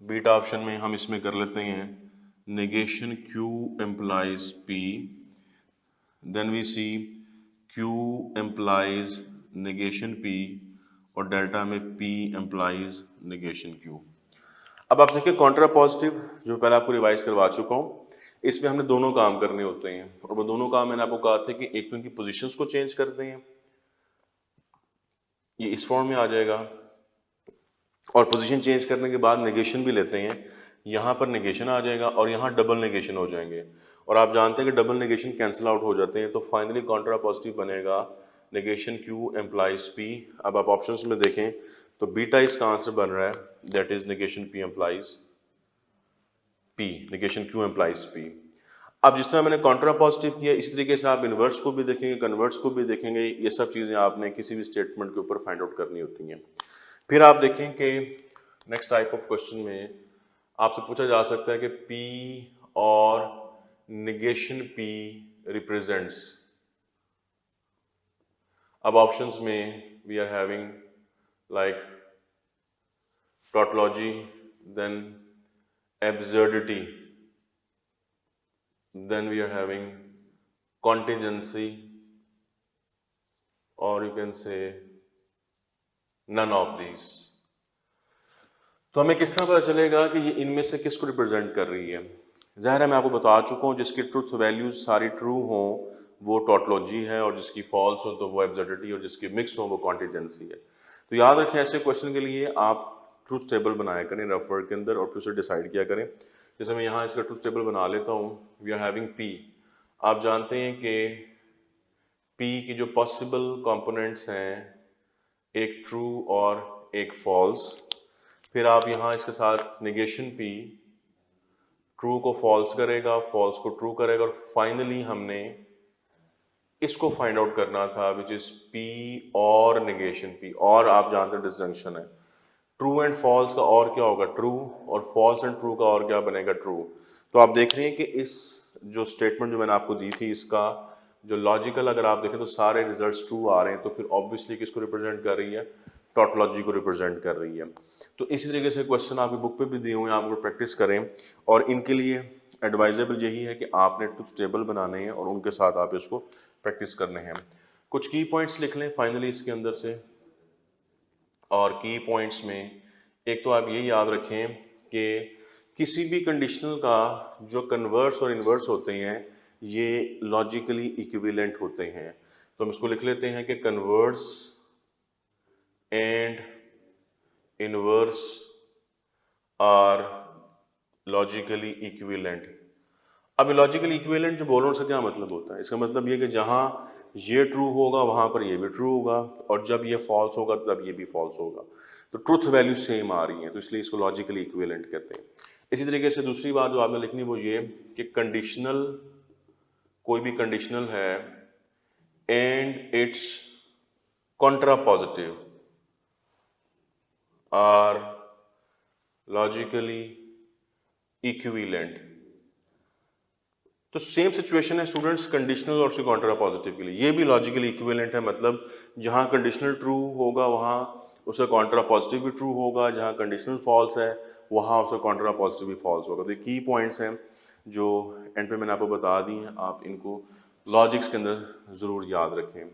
Beta option में हम इसमें कर लेते हैं negation Q implies P, then we see Q implies negation P, और डेल्टा में P implies negation Q। अब आप देखिए कॉन्ट्रा पॉजिटिव जो पहले आपको रिवाइज करवा चुका हूँ, इसमें हमने दोनों काम करने होते हैं। और वो दोनों काम मैंने आपको कहा था कि एक तो इनकी पोजीशंस को चेंज करते हैं, ये इस फॉर्म में आ जाएगा, और पोजीशन चेंज करने के बाद नेगेशन भी लेते हैं। यहाँ पर नेगेशन आ जाएगा और यहाँ डबल नेगेशन हो जाएंगे। और आप जानते हैं कि डबल नेगेशन कैंसिल आउट हो जाते हैं, तो फाइनली कॉन्ट्रा पॉजिटिव बनेगा नेगेशन Q एम्प्लाइज P। अब आप ऑप्शंस में देखें तो बीटा इसका आंसर बन रहा है, that is negation P implies P, negation Q implies P। अब जिस तरह मैंने कॉन्ट्रा पॉजिटिव किया, इसी तरीके से आप इन्वर्स को भी देखेंगे, कन्वर्स को भी देखेंगे। ये सब चीज़ें आपने किसी भी स्टेटमेंट के ऊपर फाइंड आउट करनी होती हैं। फिर आप देखें कि नेक्स्ट टाइप ऑफ क्वेश्चन में आपसे पूछा जा सकता है कि P और नेगेशन P रिप्रेजेंट्स। अब ऑप्शंस में we are having like tautology, then absurdity, then we are having contingency, or you can say none of these। तो हमें किस तरह पता चलेगा कि ये इनमें से किसको रिप्रेजेंट कर रही है? ज़ाहिर है मैं आपको बता चुका हूँ, जिसकी ट्रूथ वैल्यूज सारी ट्रू हो वो टॉटोलॉजी है, और जिसकी फॉल्स हो तो वो एब्सर्डिटी, और जिसकी मिक्स हो वो कॉन्टीजेंसी है। तो याद रखें ऐसे क्वेश्चन के लिए आप ट्रूथ टेबल बनाया करें रफ वर्ड के अंदर, और फिर उसे डिसाइड किया करें। जैसे मैं यहाँ इसका ट्रूथ टेबल बना लेता हूँ। We are having P। आप जानते हैं कि P की जो पॉसिबल कंपोनेंट्स हैं, एक ट्रू और एक फॉल्स। फिर आप यहाँ इसके साथ नेगेशन P ट्रू को फॉल्स करेगा, फॉल्स को ट्रू करेगा, और फाइनली हमने इसको फाइंड आउट करना था विच इज P और नेगेशन P। और आप जानते हैं डिसजंक्शन है, ट्रू एंड फॉल्स का और क्या होगा? ट्रू। और फॉल्स एंड ट्रू का और क्या बनेगा? ट्रू। तो आप देख रहे हैं कि इस जो स्टेटमेंट जो मैंने आपको दी थी, इसका जो लॉजिकल अगर आप देखें तो सारे रिजल्ट्स ट्रू आ रहे हैं, तो फिर ऑब्वियसली किसको रिप्रेजेंट कर रही है? टॉटोलॉजी को रिप्रेजेंट कर रही है। तो इसी तरीके से क्वेश्चन आपकी बुक पे भी दिए हुए हैं, आप प्रैक्टिस करें। और इनके लिए एडवाइजेबल यही है कि आपने ट्रूथ टेबल बनाने हैं और उनके साथ आप इसको प्रैक्टिस करने हैं। कुछ की पॉइंट्स लिख लें फाइनली इसके अंदर से। और की पॉइंट्स में एक तो आप ये याद रखें कि किसी भी कंडीशनल का जो कन्वर्स और इन्वर्स होते हैं ये लॉजिकली इक्विवेलेंट होते हैं। तो हम इसको लिख लेते हैं कि converse and inverse are logically equivalent. अब लॉजिकली इक्विवेलेंट जो बोलो उसका क्या मतलब होता है? इसका मतलब ये कि जहां ये ट्रू होगा वहां पर ये भी ट्रू होगा, और जब ये फॉल्स होगा तब ये भी फॉल्स होगा। तो ट्रूथ वैल्यू सेम आ रही है, तो इसलिए इसको लॉजिकली इक्विवेलेंट कहते हैं। इसी तरीके से दूसरी बात जो आपने लिखनी वो ये कि कंडीशनल, कोई भी कंडीशनल है and its contrapositive are logically equivalent. तो सेम सिचुएशन है स्टूडेंट्स कंडीशनल और कॉन्ट्रा पॉजिटिव के लिए, ये भी लॉजिकली इक्विवेलेंट है। मतलब जहां कंडीशनल ट्रू होगा वहां उसका कॉन्ट्रा पॉजिटिव भी ट्रू होगा, जहां कंडीशनल फॉल्स है वहां उसका कॉन्ट्रा पॉजिटिव भी फॉल्स होगा। तो ये की पॉइंट्स हैं जो एंड पे मैंने आपको बता दी हैं, आप इनको लॉजिक्स के अंदर ज़रूर याद रखें।